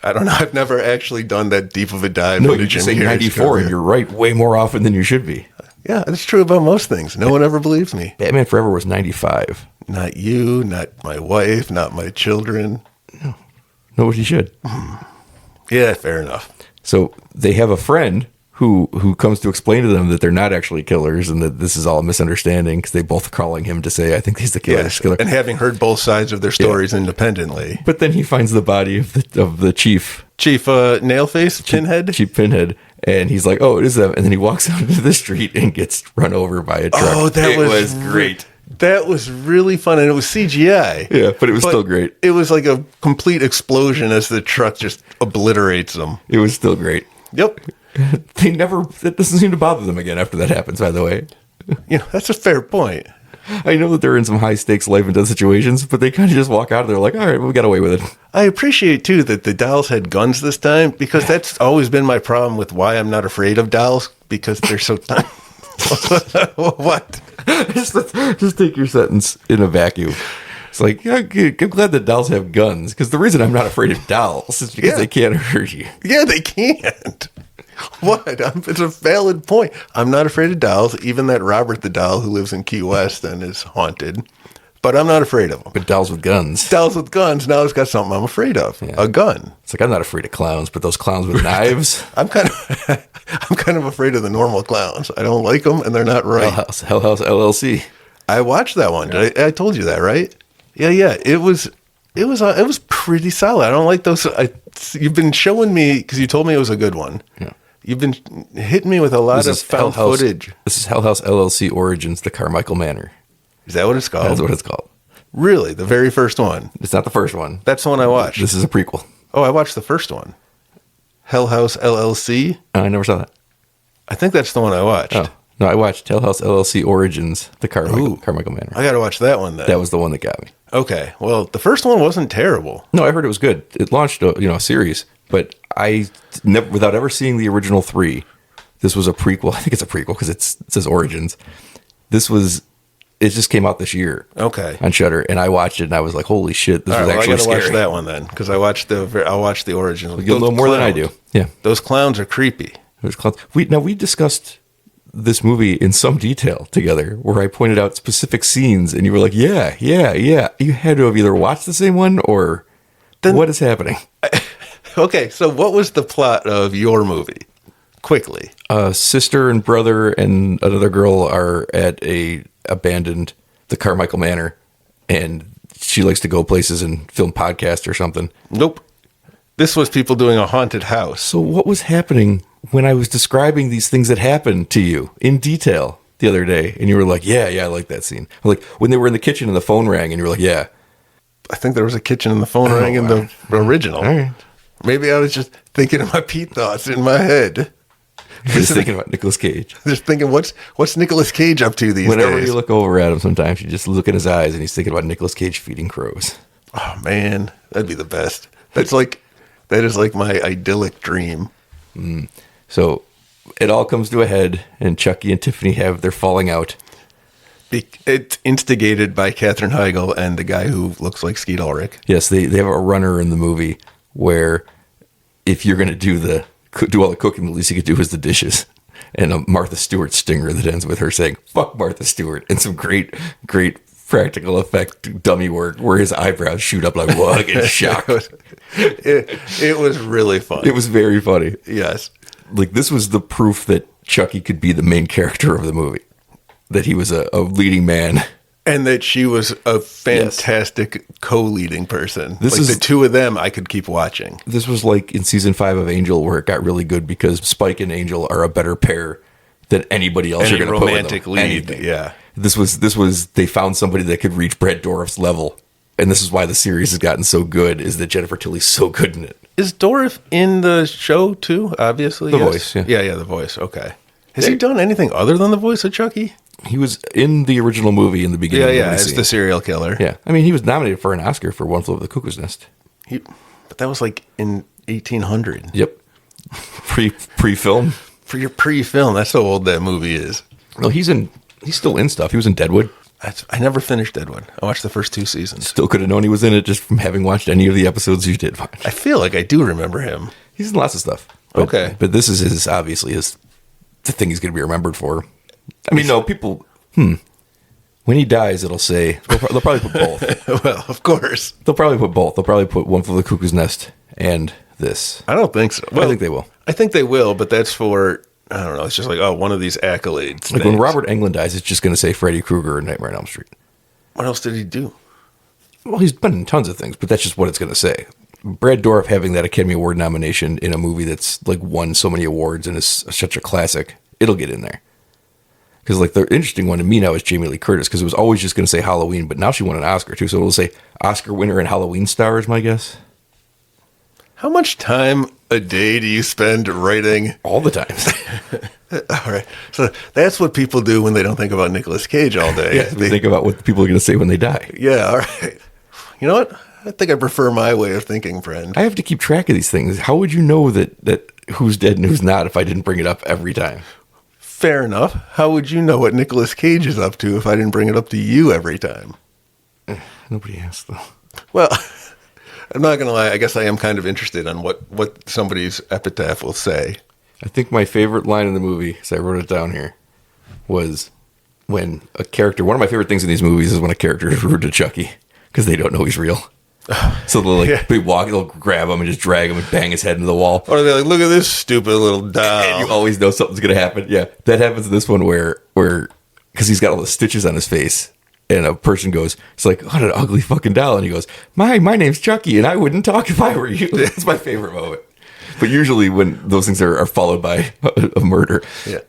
I don't know. I've never actually done that deep of a dive. No, into you just Jim say Carrey's 94 career. and you're right way more often than you should be. Yeah, that's true about most things. No one ever believes me. Batman Forever was 95. Not you, not my wife, not my children. Nobody should. Yeah, fair enough. So they have a friend who comes to explain to them that they're not actually killers and that this is all a misunderstanding because they both are calling him to say, I think he's the killer. Yes, and having heard both sides of their stories independently. But then he finds the body of the chief. Chief Nailface, Pinhead? Chief Pinhead. And he's like, oh, it is them. And then he walks out into the street and gets run over by a truck. Oh, it was great. That was really fun. And it was CGI. Yeah, but it was still great. It was like a complete explosion as the truck just obliterates them. It was still great. Yep. That doesn't seem to bother them again after that happens, by the way. That's a fair point. I know that they're in some high stakes life and death situations, but they kind of just walk out of there like, all right, we got away with it. I appreciate, too, that the dolls had guns this time, because that's always been my problem with why I'm not afraid of dolls, because they're so tiny. What? just take your sentence in a vacuum. It's like, yeah, I'm glad that dolls have guns, because the reason I'm not afraid of dolls is because they can't hurt you. Yeah, they can't. What? It's a valid point. I'm not afraid of dolls, even that Robert the doll who lives in Key West and is haunted. But I'm not afraid of them. But dolls with guns. Dolls with guns. Now it's got something I'm afraid of. Yeah. A gun. It's like, I'm not afraid of clowns, but those clowns with knives. I'm kind of afraid of the normal clowns. I don't like them, and they're not right. Hell House LLC. I watched that one. I told you that, right? Yeah. It was pretty solid. I don't like those. You've been showing me, because you told me it was a good one. Yeah. You've been hitting me with a lot of found footage. This is Hell House LLC Origins, the Carmichael Manor. Is that what it's called? That's what it's called. Really? The very first one? It's not the first one. That's the one I watched. This is a prequel. Oh, I watched the first one. Hell House LLC? Oh, I never saw that. I think that's the one I watched. Oh. No, I watched Hell House LLC Origins, the Carmichael Manor. I got to watch that one then. That was the one that got me. Okay. Well, the first one wasn't terrible. No, I heard it was good. It launched a series, but I never, without ever seeing the original 3, this was a prequel. I think it's a prequel because it says Origins. It just came out this year. Okay. On Shudder, and I watched it, and I was like, "Holy shit, this was actually scary." I gotta watch that one then, because I'll watch the Origins. You get a little more than I do. Yeah, those clowns are creepy. Those clowns. We discussed this movie in some detail together, where I pointed out specific scenes, and you were like, "Yeah." You had to have either watched the same one or what is happening? Okay, so what was the plot of your movie? Quickly. Sister and brother and another girl are at abandoned the Carmichael Manor, and she likes to go places and film podcasts or something. Nope. This was people doing a haunted house. So what was happening when I was describing these things that happened to you in detail the other day? And you were like, yeah, I like that scene. Like when they were in the kitchen and the phone rang and you were like, yeah. I think there was a kitchen and the phone rang in the original. All right. Maybe I was just thinking of my Pete thoughts in my head. Just thinking about Nicolas Cage. Just thinking, what's Nicolas Cage up to these days? Whenever you look over at him, sometimes you just look in his eyes and he's thinking about Nicolas Cage feeding crows. Oh man, that'd be the best. That is like my idyllic dream. So it all comes to a head, and Chucky and Tiffany have their falling out. It's instigated by Katherine Heigl and the guy who looks like Skeet Ulrich. Yes, they have a runner in the movie where if you're going to do all the cooking, the least you could do is the dishes. And a Martha Stewart stinger that ends with her saying, "Fuck Martha Stewart," and some great practical effect dummy work where his eyebrows shoot up like, whoa, I get shocked. It was really funny. It was very funny. Yes. Like, this was the proof that Chucky could be the main character of the movie, that he was a leading man. And that she was a fantastic co-leading person. This is the two of them I could keep watching. This was like in season 5 of Angel, where it got really good because Spike and Angel are a better pair than anybody else you're going to put with them. Romantic lead, anything. Yeah. This was they found somebody that could reach Brad Dourif's level, and this is why the series has gotten so good. Is that Jennifer Tilly's so good in it? Is Dourif in the show too? Obviously, The Voice. Yeah, The Voice. Okay. Has he done anything other than the voice of Chucky? He was in the original movie in the beginning. Yeah, as the serial killer. Yeah, I mean, he was nominated for an Oscar for One Flew Over the Cuckoo's Nest. But that was like in 1800. Yep, pre-film. For your pre-film, that's how old that movie is. No, he's still in stuff. He was in Deadwood. I never finished Deadwood. I watched the first 2 seasons. Still could have known he was in it just from having watched any of the episodes you did watch. I feel like I do remember him. He's in lots of stuff. Okay, but this is obviously the thing he's going to be remembered for. I mean, no, people. When he dies, it'll say they'll probably put both. Well, of course, they'll probably put both. They'll probably put One Flew Over the Cuckoo's Nest and this. I don't think so. Well, I think they will. I think they will, but that's for, I don't know. It's just like, one of these accolades. Like when Robert Englund dies, it's just going to say Freddy Krueger and Nightmare on Elm Street. What else did he do? Well, he's been in tons of things, but that's just what it's going to say. Brad Dourif having that Academy Award nomination in a movie that's like won so many awards and is such a classic, it'll get in there. Because like the interesting one to me now is Jamie Lee Curtis, because it was always just going to say Halloween, but now she won an Oscar too, so it'll say Oscar winner and Halloween star is my guess. How much time a day do you spend writing? All the times. All right. So that's what people do when they don't think about Nicolas Cage all day. Yeah, they think about what people are going to say when they die. Yeah, all right. You know what? I think I prefer my way of thinking, friend. I have to keep track of these things. How would you know that who's dead and who's not if I didn't bring it up every time? Fair enough. How would you know what Nicolas Cage is up to if I didn't bring it up to you every time? Nobody asked, though. Well, I'm not going to lie. I guess I am kind of interested on what somebody's epitaph will say. I think my favorite line in the movie, because I wrote it down here, was when a character, one of my favorite things in these movies is when a character is rude to Chucky, because they don't know he's real. So they'll grab him and just drag him and bang his head into the wall. Or they're like, look at this stupid little doll. And you always know something's going to happen. Yeah, that happens in this one where because he's got all the stitches on his face, and a person goes, it's like, what an ugly fucking doll. And he goes, my name's Chucky, and I wouldn't talk if I were you. That's my favorite moment. But usually when those things are followed by a murder. Yeah.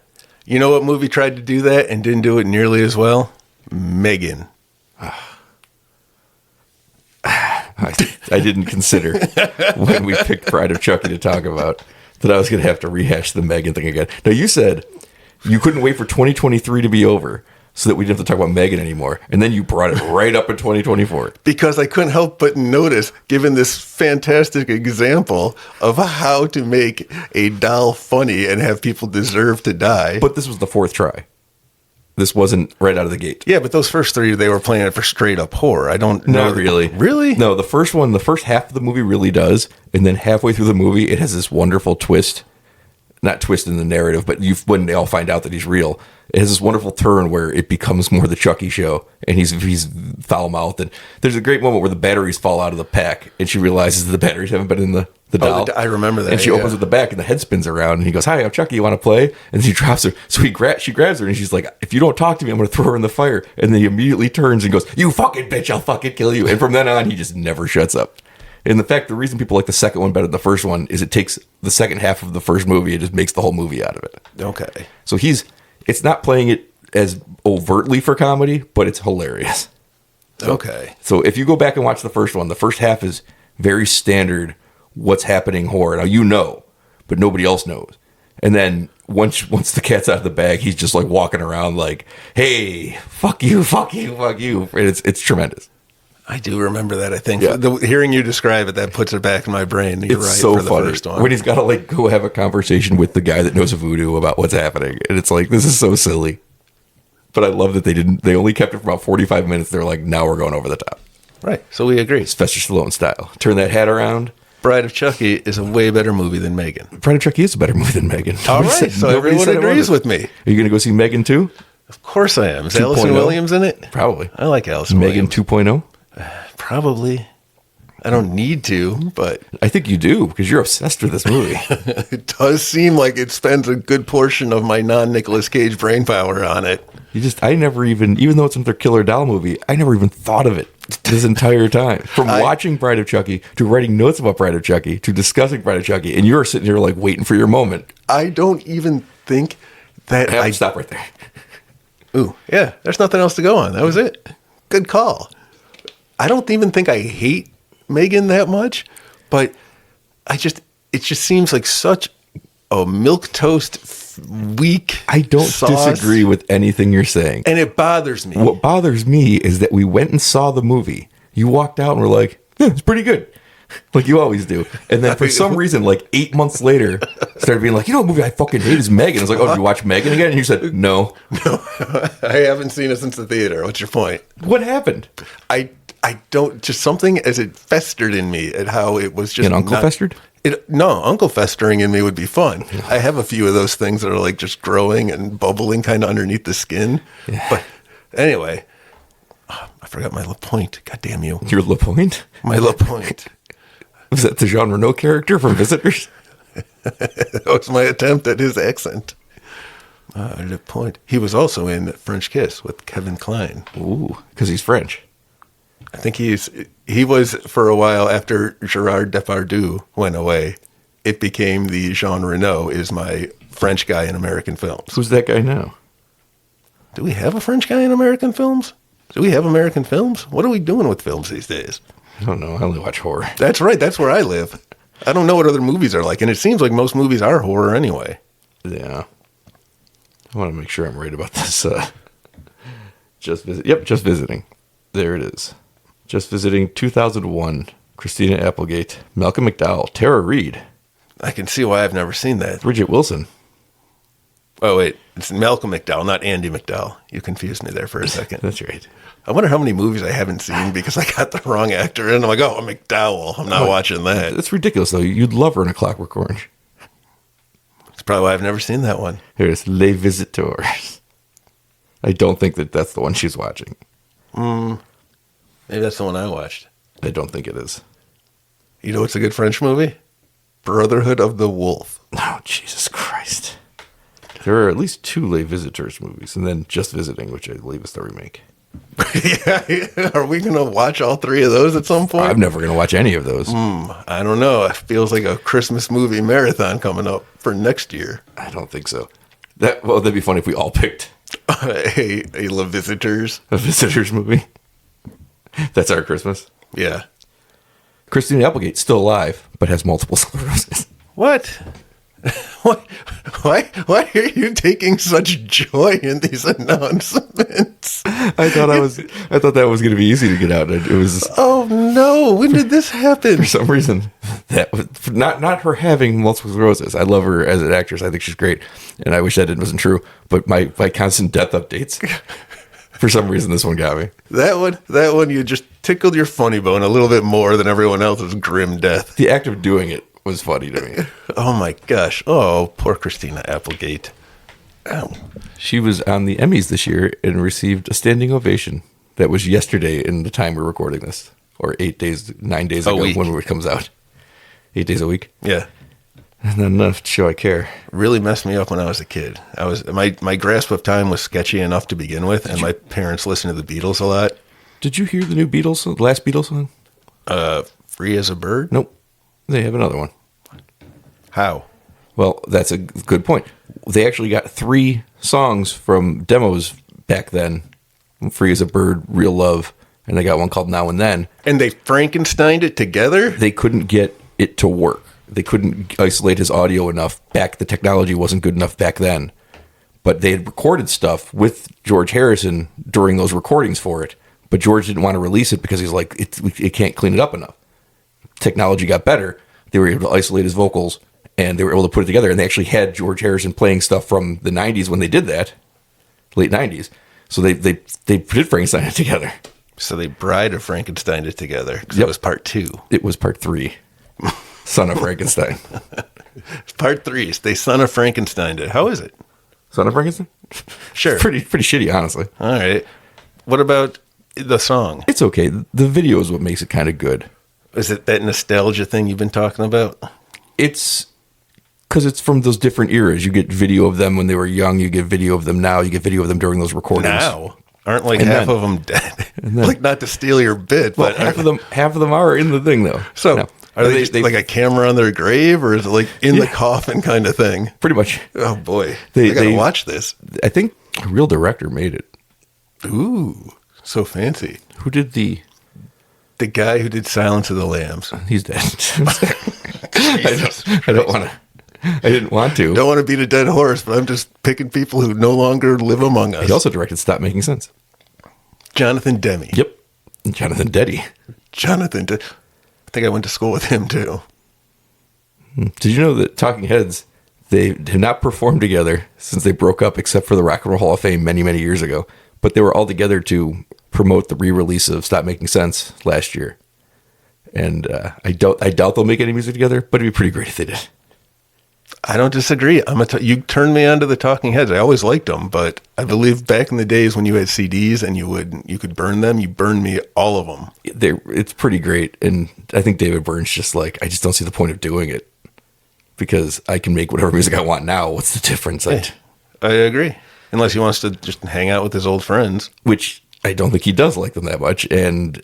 You know what movie tried to do that and didn't do it nearly as well? Megan. I didn't consider when we picked Bride of Chucky to talk about that I was going to have to rehash the Megan thing again. Now, you said you couldn't wait for 2023 to be over so that we didn't have to talk about Megan anymore. And then you brought it right up in 2024. Because I couldn't help but notice, given this fantastic example of how to make a doll funny and have people deserve to die. But this was the fourth try. This wasn't right out of the gate. Yeah, but those first three, they were playing it for straight up horror. I don't know. Not really. Really? No, the first one, the first half of the movie really does. And then halfway through the movie, it has this wonderful twist. Not twist in the narrative, but when they all find out that he's real, it has this wonderful turn where it becomes more the Chucky show, and he's foul-mouthed. And there's a great moment where the batteries fall out of the pack, and she realizes the batteries haven't been in the doll. I remember that. And she opens at the back, and the head spins around, and he goes, "Hi, I'm Chucky. You want to play?" And she drops her. So she grabs her, and she's like, "If you don't talk to me, I'm going to throw her in the fire." And then he immediately turns and goes, "You fucking bitch! I'll fucking kill you." And from then on, he just never shuts up. And the reason people like the second one better than the first one is it takes the second half of the first movie and just makes the whole movie out of it. Okay. So it's not playing it as overtly for comedy, but it's hilarious. Okay. So if you go back and watch the first one, the first half is very standard what's happening horror. Now you know, but nobody else knows. And then once the cat's out of the bag, he's just like walking around like, "Hey, fuck you, fuck you, fuck you." And it's tremendous. I do remember that, I think. Yeah. Hearing you describe it, that puts it back in my brain. You're It's right, so for the funny first one. when he's got to like go have a conversation with the guy that knows voodoo about what's happening, and it's like, this is so silly. But I love that they only kept it for about 45 minutes. They're like, now we're going over the top. Right, so we agree. Sylvester Stallone style. Turn that hat around. Bride of Chucky is a way better movie than Megan. Bride of Chucky is a better movie than Megan. All right, so nobody everyone said it agrees wasn't. with me. Are you going to go see Megan 2? Of course I am. Is 2.0? Allison Williams in it? Probably. I like Allison Megan Williams. 2.0? Probably. I don't need to, but I think you do, because you're obsessed with this movie. it does seem like it spends a good portion of my non-Nicolas Cage brain power on it. I never even though it's another killer doll movie, I never even thought of it this entire time. From watching Bride of Chucky, to writing notes about Bride of Chucky, to discussing Bride of Chucky, and you're sitting here like waiting for your moment. I don't even think that I have to stop right there. Ooh, yeah, there's nothing else to go on. That was it. Good call. I don't even think I hate Megan that much, but it just seems like such a milquetoast weak. I don't sauce, disagree with anything you're saying. and it bothers me. What bothers me is that we went and saw the movie. You walked out and were like, "Yeah, it's pretty good." Like you always do. And then for some reason, like 8 months later, started being like, "You know what movie I fucking hate is Megan." I was like, "Oh, did you watch Megan again?" And you said, "No." No, I haven't seen it since the theater. What's your point? What happened? I don't, just something as it festered in me at how it was just And Uncle festered? No, Uncle festering in me would be fun. I have a few of those things that are like just growing and bubbling kind of underneath the skin. Yeah. But anyway, I forgot my little point. God damn you. Your Le Point? My little point. Was that the Jean Reno character from Visitors? That was my attempt at his accent. Le point. He was also in French Kiss with Kevin Kline. Ooh, because he's French. I think he was for a while after Gerard Depardieu went away. It became the Jean Reno is my French guy in American films. Who's that guy now? Do we have a French guy in American films? Do we have American films? What are we doing with films these days? I don't know. I only watch horror. That's right. That's where I live. I don't know what other movies are like, and it seems like most movies are horror anyway. Yeah. I want to make sure I'm right about this. Just visiting. There it is. Just visiting 2001. Christina Applegate, Malcolm McDowell, Tara Reid. I can see why I've never seen that. Bridget Wilson. Oh, wait. It's Malcolm McDowell, not Andy McDowell. You confused me there for a second. That's right. I wonder how many movies I haven't seen because I got the wrong actor in. I'm like, oh, McDowell. I'm not watching that. That's ridiculous, though. You'd love her in A Clockwork Orange. That's probably why I've never seen that one. Here's Les Visiteurs. I don't think that's the one she's watching. Maybe that's the one I watched. I don't think it is. You know what's a good French movie? Brotherhood of the Wolf. Oh, Jesus Christ. There are at least 2 Les Visiteurs movies, and then Just Visiting, which I believe is the remake. Yeah, are we going to watch all 3 of those at some point? I'm never going to watch any of those. I don't know. It feels like a Christmas movie marathon coming up for next year. I don't think so. That'd be funny if we all picked a Les Visiteurs. a Visitors movie. That's our Christmas. Yeah. Christina Applegate's still alive, but has multiple sclerosis. What? Why are you taking such joy in these announcements? I thought that was going to be easy to get out. It was. Oh no! When did this happen? For some reason, that was not her having multiple sclerosis. I love her as an actress. I think she's great, and I wish that it wasn't true. But my constant death updates. For some reason, this one got me. That one, you just tickled your funny bone a little bit more than everyone else's grim death. The act of doing it was funny to me. Oh my gosh! Oh, poor Christina Applegate. Ow. She was on the Emmys this year and received a standing ovation. That was yesterday in the time we're recording this, or 9 days ago when it comes out. 8 days a week. Yeah. And not enough to show I care. Really messed me up when I was a kid. My grasp of time was sketchy enough to begin with, and my parents listened to the Beatles a lot. Did you hear the new Beatles, the last Beatles song? Free as a Bird? Nope. They have another one. How? Well, that's a good point. They actually got 3 songs from demos back then. Free as a Bird, Real Love, and they got one called Now and Then. And they Frankensteined it together? They couldn't get it to work. They couldn't isolate his audio enough. The technology wasn't good enough back then. But they had recorded stuff with George Harrison during those recordings for it. But George didn't want to release it because he's like, it can't clean it up enough. Technology got better. They were able to isolate his vocals, and they were able to put it together. And they actually had George Harrison playing stuff from the 90s when they did that, late 90s. So they did Frankenstein it together. So they Bride of Frankenstein it together. Because Yep. It was part 2. It was part 3. Son of Frankenstein. Part 3. They Son of Frankenstein it. How is it? Son of Frankenstein? Sure. Pretty shitty, honestly. All right. What about the song? It's okay. The video is what makes it kind of good. Is it that nostalgia thing you've been talking about? It's because it's from those different eras. You get video of them when they were young. You get video of them now. You get video of them during those recordings. Now? Aren't like And half then- of them dead? and then- Like, not to steal your bit, Well, but half of them are in the thing, though. So, No. are they just like a camera on their grave, or is it like in the coffin kind of thing? Pretty much. Oh boy, They- I gotta they- watch this. I think a real director made it. Ooh, so fancy. Who did the... The guy who did Silence of the Lambs. He's dead. I don't want to... I didn't want to. Don't want to beat a dead horse, but I'm just picking people who no longer live among us. He also directed Stop Making Sense. Jonathan Demme. Yep. And Jonathan Demme. I think I went to school with him too. Did you know that Talking Heads, they have not performed together since they broke up, except for the Rock and Roll Hall of Fame many, many years ago. But they were all together to promote the re-release of Stop Making Sense last year. And I doubt they'll make any music together, but it'd be pretty great if they did. I don't disagree. You turned me on to the Talking Heads. I always liked them, but I believe back in the days when you had CDs and you could burn them, you burned me all of them. It's pretty great. And I think David Byrne's just like, I just don't see the point of doing it because I can make whatever music I want now. What's the difference? I agree. Unless he wants to just hang out with his old friends. Which I don't think he does like them that much. And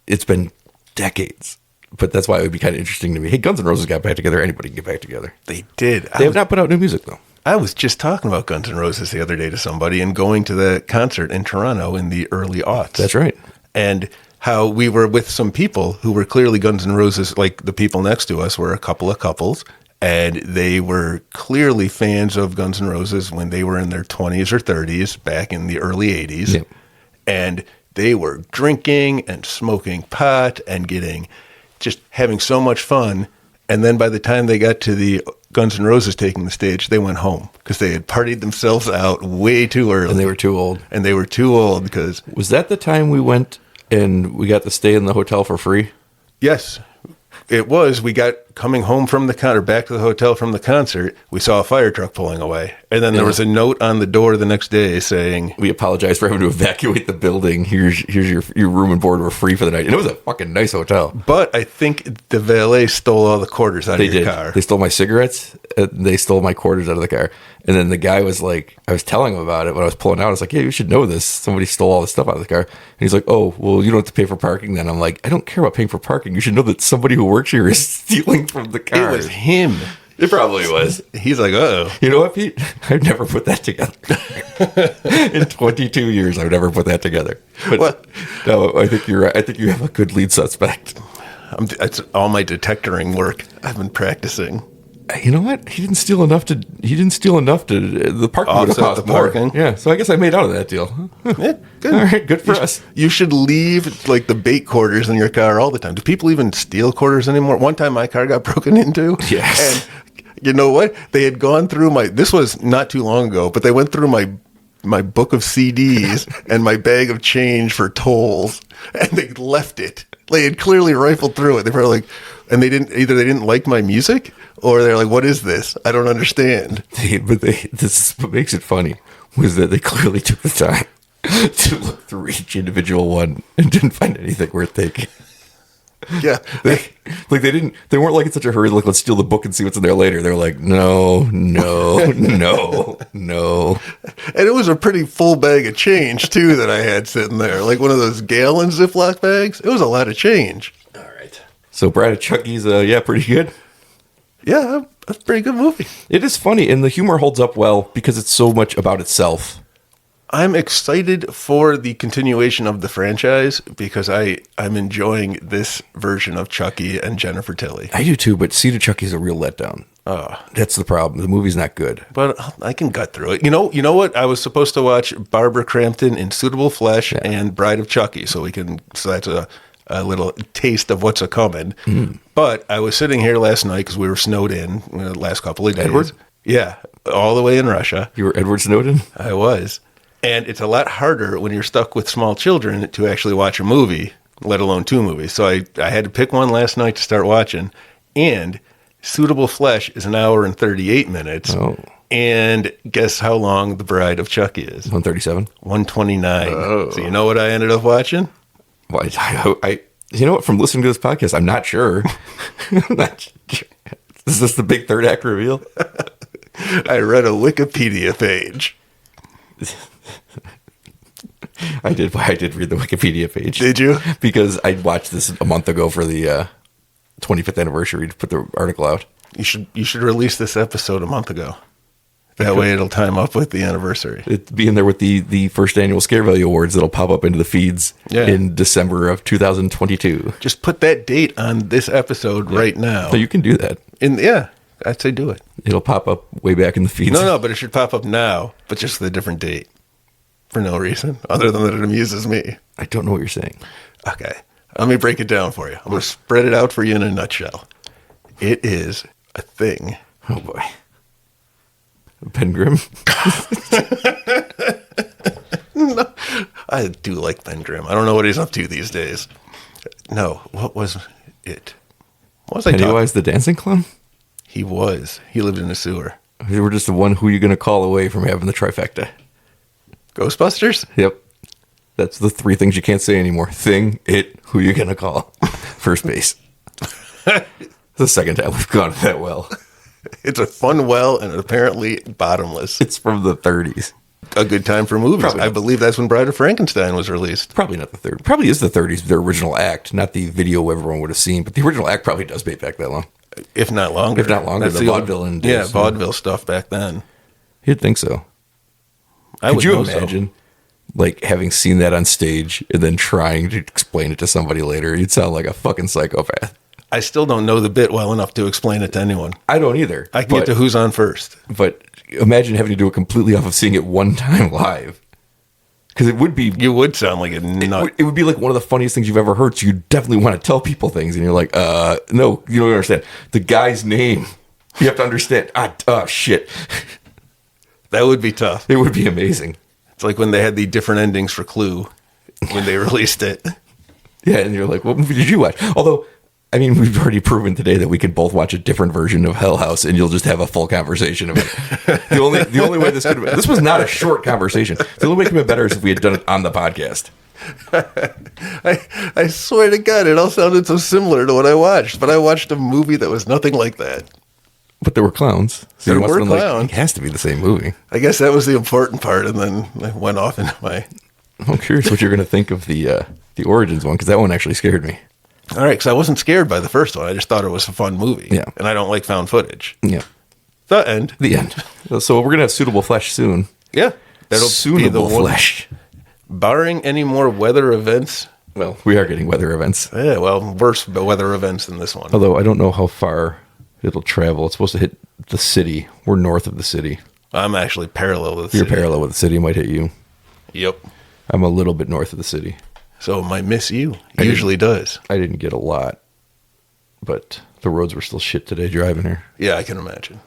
it's been decades. But that's why it would be kind of interesting to me. Hey, Guns N' Roses got back together. Anybody can get back together. They did. They have not put out new music, though. I was just talking about Guns N' Roses the other day to somebody and going to the concert in Toronto in the early aughts. That's right. And how we were with some people who were clearly Guns N' Roses, like the people next to us were a couple of couples, and they were clearly fans of Guns N' Roses when they were in their 20s or 30s back in the early 80s. Yep. And they were drinking and smoking pot and just having so much fun. And then by the time they got to the Guns N' Roses taking the stage, they went home because they had partied themselves out way too early. And they were too old. And they were too old because... Was that the time we went and we got to stay in the hotel for free? Yes, it was. We got coming home from the concert, back to the hotel from the concert, we saw a fire truck pulling away. And then there was a note on the door the next day saying... We apologize for having to evacuate the building. Here's your room and board were free for the night. And it was a fucking nice hotel. But I think the valet stole all the quarters out of your car. They stole my cigarettes. They stole my quarters out of the car. And then the guy was like, I was telling him about it when I was pulling out. I was like, yeah, you should know this. Somebody stole all this stuff out of the car. And he's like, oh, well, you don't have to pay for parking then. I'm like, I don't care about paying for parking. You should know that somebody who works here is stealing from the car. It was him. It probably was. He's like, uh-oh. You know what, Pete? I've never put that together. In 22 years, I've never put that together. But no, I think you're right. I think you have a good lead suspect. It's all my detectoring work. I've been practicing. You know what? He didn't steal enough to. The parking would have cost more. Yeah, so I guess I made out of that deal. Yeah, good. All right, good for us. You should leave like the bait quarters in your car all the time. Do people even steal quarters anymore? One time my car got broken into. Yes. And you know what? They had gone through this was not too long ago, but they went through my book of CDs and my bag of change for tolls, and they left it. They had clearly rifled through it. They were like, and they didn't like my music, or they're like, what is this? I don't understand. This is what makes it funny, was that they clearly took the time to look through each individual one and didn't find anything worth taking. Yeah. They weren't like in such a hurry, like, let's steal the book and see what's in there later. They're like, no. And it was a pretty full bag of change, too, that I had sitting there. Like one of those gallon Ziploc bags. It was a lot of change. All right. So Bride of Chucky's, pretty good. Yeah, that's a pretty good movie. It is funny, and the humor holds up well because it's so much about itself. I'm excited for the continuation of the franchise because I'm enjoying this version of Chucky and Jennifer Tilly. I do too, but Seed of Chucky's a real letdown. That's the problem. The movie's not good. But I can gut through it. You know what? I was supposed to watch Barbara Crampton in Suitable Flesh and Bride of Chucky, so that's a little taste of what's a-coming. Mm. But I was sitting here last night because we were snowed in the last couple of days. Edward? Yeah, all the way in Russia. You were Edward Snowden? I was. And it's a lot harder when you're stuck with small children to actually watch a movie, let alone two movies. So I had to pick one last night to start watching. And Suitable Flesh is 1 hour and 38 minutes. Oh. And guess how long The Bride of Chucky is? 137? 129. Oh. So you know what I ended up watching? Well, you know what? From listening to this podcast, I'm not sure. I'm not sure. Is this the big third act reveal? I read a Wikipedia page. I did read the Wikipedia page. Did you? Because I watched this a month ago for the 25th anniversary to put the article out. You should release this episode a month ago. That way it'll time up with the anniversary. It'd be in there with the first annual Scare Value Awards that'll pop up into the feeds in December of 2022. Just put that date on this episode right now. So you can do that. I'd say do it. It'll pop up way back in the feeds. No, but it should pop up now, but just with a different date. For no reason, other than that it amuses me. I don't know what you're saying. Okay, let me break it down for you. I'm going to spread it out for you in a nutshell. It is a thing. Oh, boy. Ben Grimm? No, I do like Ben Grimm. I don't know what he's up to these days. No, what was it? What was I talking? Pennywise the Dancing Clown? He was. He lived in a sewer. We were just the one who you're going to call away from having the trifecta. Ghostbusters? Yep. That's the three things you can't say anymore. Thing, it, who you going to call. First base. The second time we've gone that well. It's a fun well and apparently bottomless. It's from the 30s. A good time for movies. Probably. I believe that's when Bride of Frankenstein was released. Probably not the 30s. Probably is the 30s, their original act, not the video everyone would have seen. But the original act probably does date back that long. If not longer. That's the vaudeville and vaudeville stuff back then. You'd think so. Could you imagine like having seen that on stage and then trying to explain it to somebody later, you'd sound like a fucking psychopath. I still don't know the bit well enough to explain it to anyone. I don't either. I can get to who's on first. But imagine having to do it completely off of seeing it one time live. Because it would be... You would sound like a nut. It would be like one of the funniest things you've ever heard. So you definitely want to tell people things. And you're like, no, you don't understand. The guy's name. You have to understand. Shit. That would be tough. It would be amazing. It's like when they had the different endings for Clue when they released it. Yeah, and you're like, what movie did you watch? Although, I mean, we've already proven today that we can both watch a different version of Hell House, and you'll just have a full conversation of it. The only way this could have been... This was not a short conversation. The only way it could have been better is if we had done it on the podcast. I swear to God, it all sounded so similar to what I watched, but I watched a movie that was nothing like that. But there were clowns. So There you must were have been clowns. Like, it has to be the same movie. I guess that was the important part, and then I went off into my... I'm curious what you're going to think of the Origins one, because that one actually scared me. All right, because I wasn't scared by the first one. I just thought it was a fun movie. Yeah. And I don't like found footage. Yeah. The end. The end. So we're going to have Suitable Flesh soon. Yeah. That'll be the Suitable one. Flesh. Barring any more weather events. Well, we are getting weather events. Yeah, well, worse weather events than this one. Although I don't know how far it'll travel. It's supposed to hit the city. We're north of the city. I'm actually parallel with the You're city. parallel with the city. It might hit you. Yep. I'm a little bit north of the city. So it might miss you. It usually does. I didn't get a lot, but the roads were still shit today driving here. Yeah, I can imagine.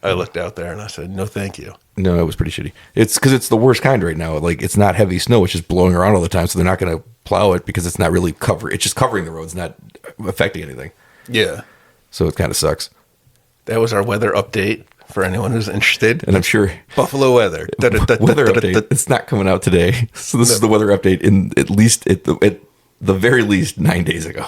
I looked out there and I said, no, thank you. No, it was pretty shitty. It's because it's the worst kind right now. Like, it's not heavy snow. It's just blowing around all the time. So they're not going to plow it because it's not really covering. It's just covering the roads, not affecting anything. Yeah. So it kind of sucks. That was our weather update for anyone who's interested. And I'm sure Buffalo weather. weather update. It's not coming out today. So this is the weather update in at the very least 9 days ago.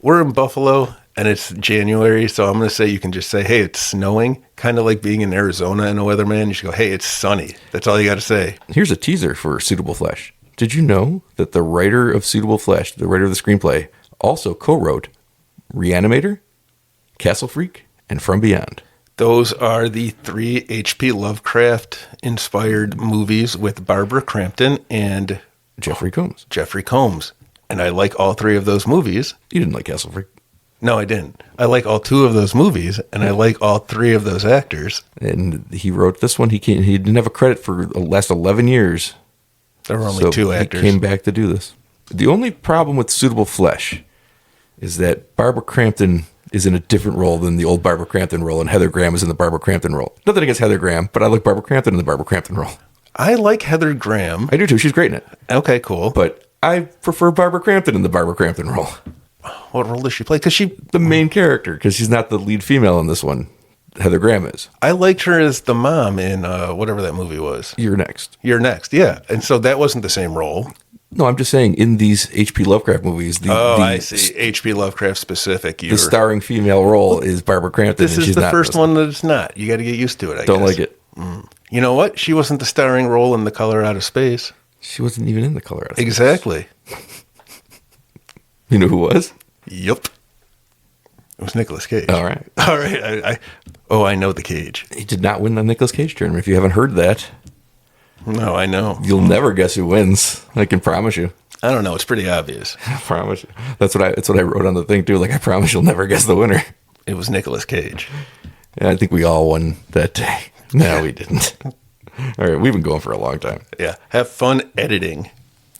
We're in Buffalo and it's January, so I'm going to say you can just say, hey, it's snowing, kind of like being in Arizona and a weatherman. You should go, hey, it's sunny. That's all you got to say. Here's a teaser for Suitable Flesh. Did you know that the writer of Suitable Flesh, the writer of the screenplay, also co-wrote Reanimator, Castle Freak, and From Beyond? Those are the 3 H.P. Lovecraft-inspired movies with Barbara Crampton and Jeffrey Combs. Jeffrey Combs. And I like all 3 of those movies. You didn't like Castle Freak. No, I didn't. I like all 2 of those movies, and I like all 3 of those actors. And he wrote this one. He didn't have a credit for the last 11 years. There were only 2 actors. He came back to do this. The only problem with Suitable Flesh is that Barbara Crampton is in a different role than the old Barbara Crampton role, and Heather Graham is in the Barbara Crampton role. Nothing against Heather Graham, but I like Barbara Crampton in the Barbara Crampton role. I like Heather Graham. I do too. She's great in it. Okay, cool. But I prefer Barbara Crampton in the Barbara Crampton role. What role does she play? Because The main character, because she's not the lead female in this one. Heather Graham is. I liked her as the mom in whatever that movie was. You're next. You're Next, yeah. And so that wasn't the same role. No, I'm just saying in these H.P. Lovecraft movies, I see. H.P. Lovecraft specific. The starring female role is Barbara Crampton. This and is she's the not first this one that it's not. You got to get used to it, I Don't guess. like it. You know what? She wasn't the starring role in The Color Out of Space. She wasn't even in The Color Out of Space. Exactly. You know who was? Yep. It was Nicolas Cage. All right. All right. I know the Cage. He did not win the Nicolas Cage tournament. If you haven't heard that, No, I know. you'll never guess who wins. I can promise you. I don't know. It's pretty obvious. I promise you. That's what I wrote on the thing too. Like, I promise you'll never guess the winner. It was Nicolas Cage. Yeah, I think we all won that day. No, we didn't. All right, we've been going for a long time. Yeah. Have fun editing.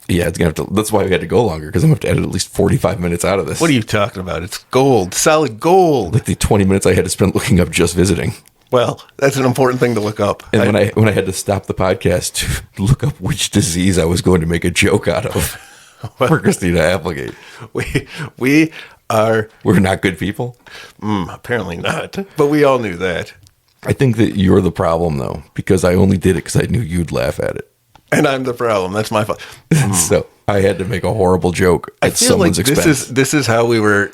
Yeah, it's gonna have to. That's why we had to go longer, because I'm gonna have to edit at least 45 minutes out of this. What are you talking about? It's gold. Solid gold. Like the 20 minutes I had to spend looking up just visiting. Well, that's an important thing to look up. And when I had to stop the podcast to look up which disease I was going to make a joke out of for Christina Applegate. We're not good people. Apparently not. But we all knew that. I think that you're the problem, though, because I only did it because I knew you'd laugh at it. And I'm the problem. That's my fault. So I had to make a horrible joke I at feel like someone's expense. this is how we were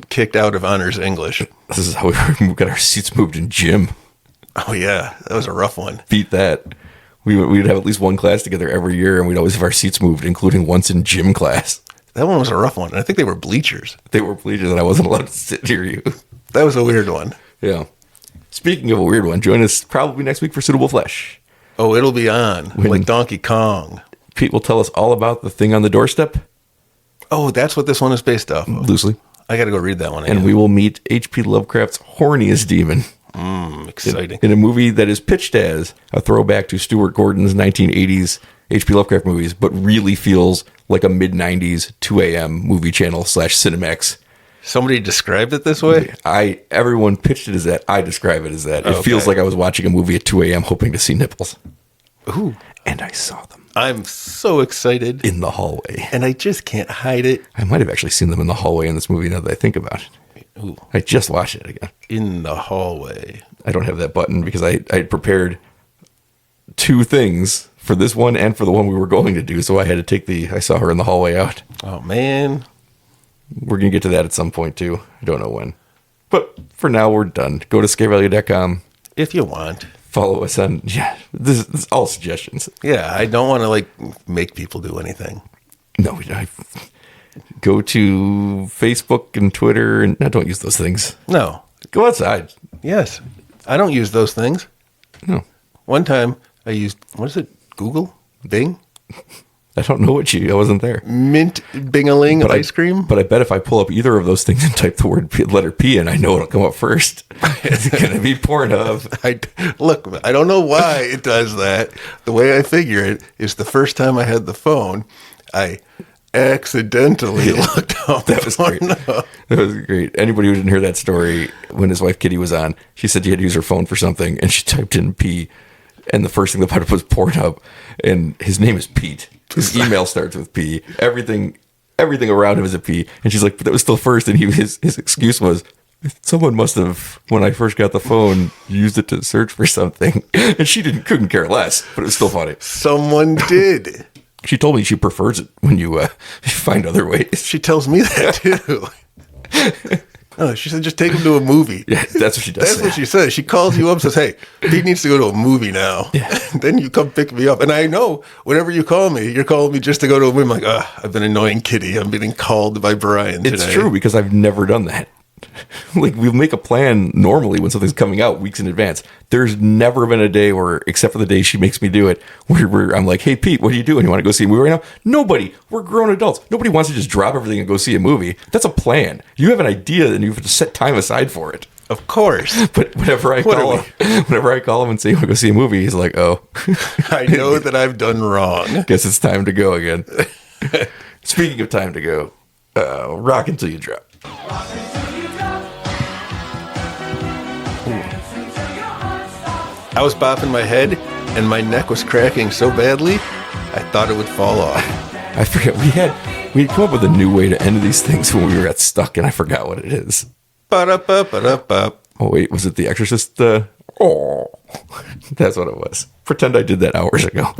kicked out of honors English. This is how we got our seats moved in gym. Oh yeah, that was a rough one. Beat that. We'd have at least one class together every year, and we'd always have our seats moved, including once in gym class. That one was a rough one. I think they were bleachers. They were bleachers, and I wasn't allowed to sit near you. That was a weird one. Yeah. Speaking of a weird one, join us probably next week for Suitable Flesh. Oh, it'll be on When- like Donkey Kong. Pete will tell us all about The Thing on the Doorstep, Oh, that's what this one is based off of. loosely. I got to go read that one again. And we will meet H.P. Lovecraft's horniest demon Exciting. in a movie that is pitched as a throwback to Stuart Gordon's 1980s H.P. Lovecraft movies, but really feels like a mid-90s 2 a.m. movie channel / Cinemax. Somebody described it this way? Everyone pitched it as that. I describe it as that. It Okay. feels like I was watching a movie at 2 a.m. hoping to see nipples. Ooh. And I saw them I'm so excited. in the hallway. And I just can't hide it. I might have actually seen them in the hallway in this movie now that I think about it. Ooh. I just watched it again. In the hallway. I don't have that button because I had prepared 2 things for this one and for the one we were going to do. So I had to take I saw her in the hallway out. Oh, man. We're going to get to that at some point too. I don't know when. But for now, we're done. Go to scarevalue.com. If you want. Follow us on, this is all suggestions. Yeah, I don't want to, like, make people do anything. No, go to Facebook and Twitter and don't use those things. No. Go outside. Yes. I don't use those things. No, One time I used, what is it? Google? Bing? I don't know I wasn't there. Mint Bingaling ice cream? But I bet if I pull up either of those things and type the letter P in, I know it'll come up first. It's going to be Pornhub. Look, I don't know why it does that. The way I figure it is the first time I had the phone, I accidentally looked up. That was great. That was great. Anybody who didn't hear that story when his wife Kitty was on, she said she had to use her phone for something, and she typed in P, and the first thing that popped up was Pornhub, and his name is Pete. His email starts with P. Everything around him is a P. And she's like, but that was still first. And his excuse was, someone must have, when I first got the phone, used it to search for something. And she couldn't care less, but it was still funny. Someone did. She told me she prefers it when you find other ways. She tells me that too. Oh, she said, just take him to a movie. Yeah, that's what she does. That's what she says. She calls you up and says, hey, Pete needs to go to a movie now. Yeah. Then you come pick me up. And I know whenever you call me, you're calling me just to go to a movie. I'm like, I've been annoying Kitty. I'm getting called by Bryan today. It's true because I've never done that. Like, we'll make a plan normally when something's coming out weeks in advance. There's never been a day where, except for the day she makes me do it, where I'm like, hey, Pete, what are you doing? You want to go see a movie right now? Nobody. We're grown adults. Nobody wants to just drop everything and go see a movie. That's a plan. You have an idea and you have to set time aside for it. Of course. But whenever I call him and say, want to go see a movie, he's like, oh. I know that I've done wrong. Guess it's time to go again. Speaking of time to go, rock until you drop. I was bopping my head, and my neck was cracking so badly, I thought it would fall off. I forget, we'd come up with a new way to end these things when we got stuck, and I forgot what it is. Ba-da-ba-ba-da-ba. Oh, wait, was it The Exorcist? Oh, that's what it was. Pretend I did that hours ago.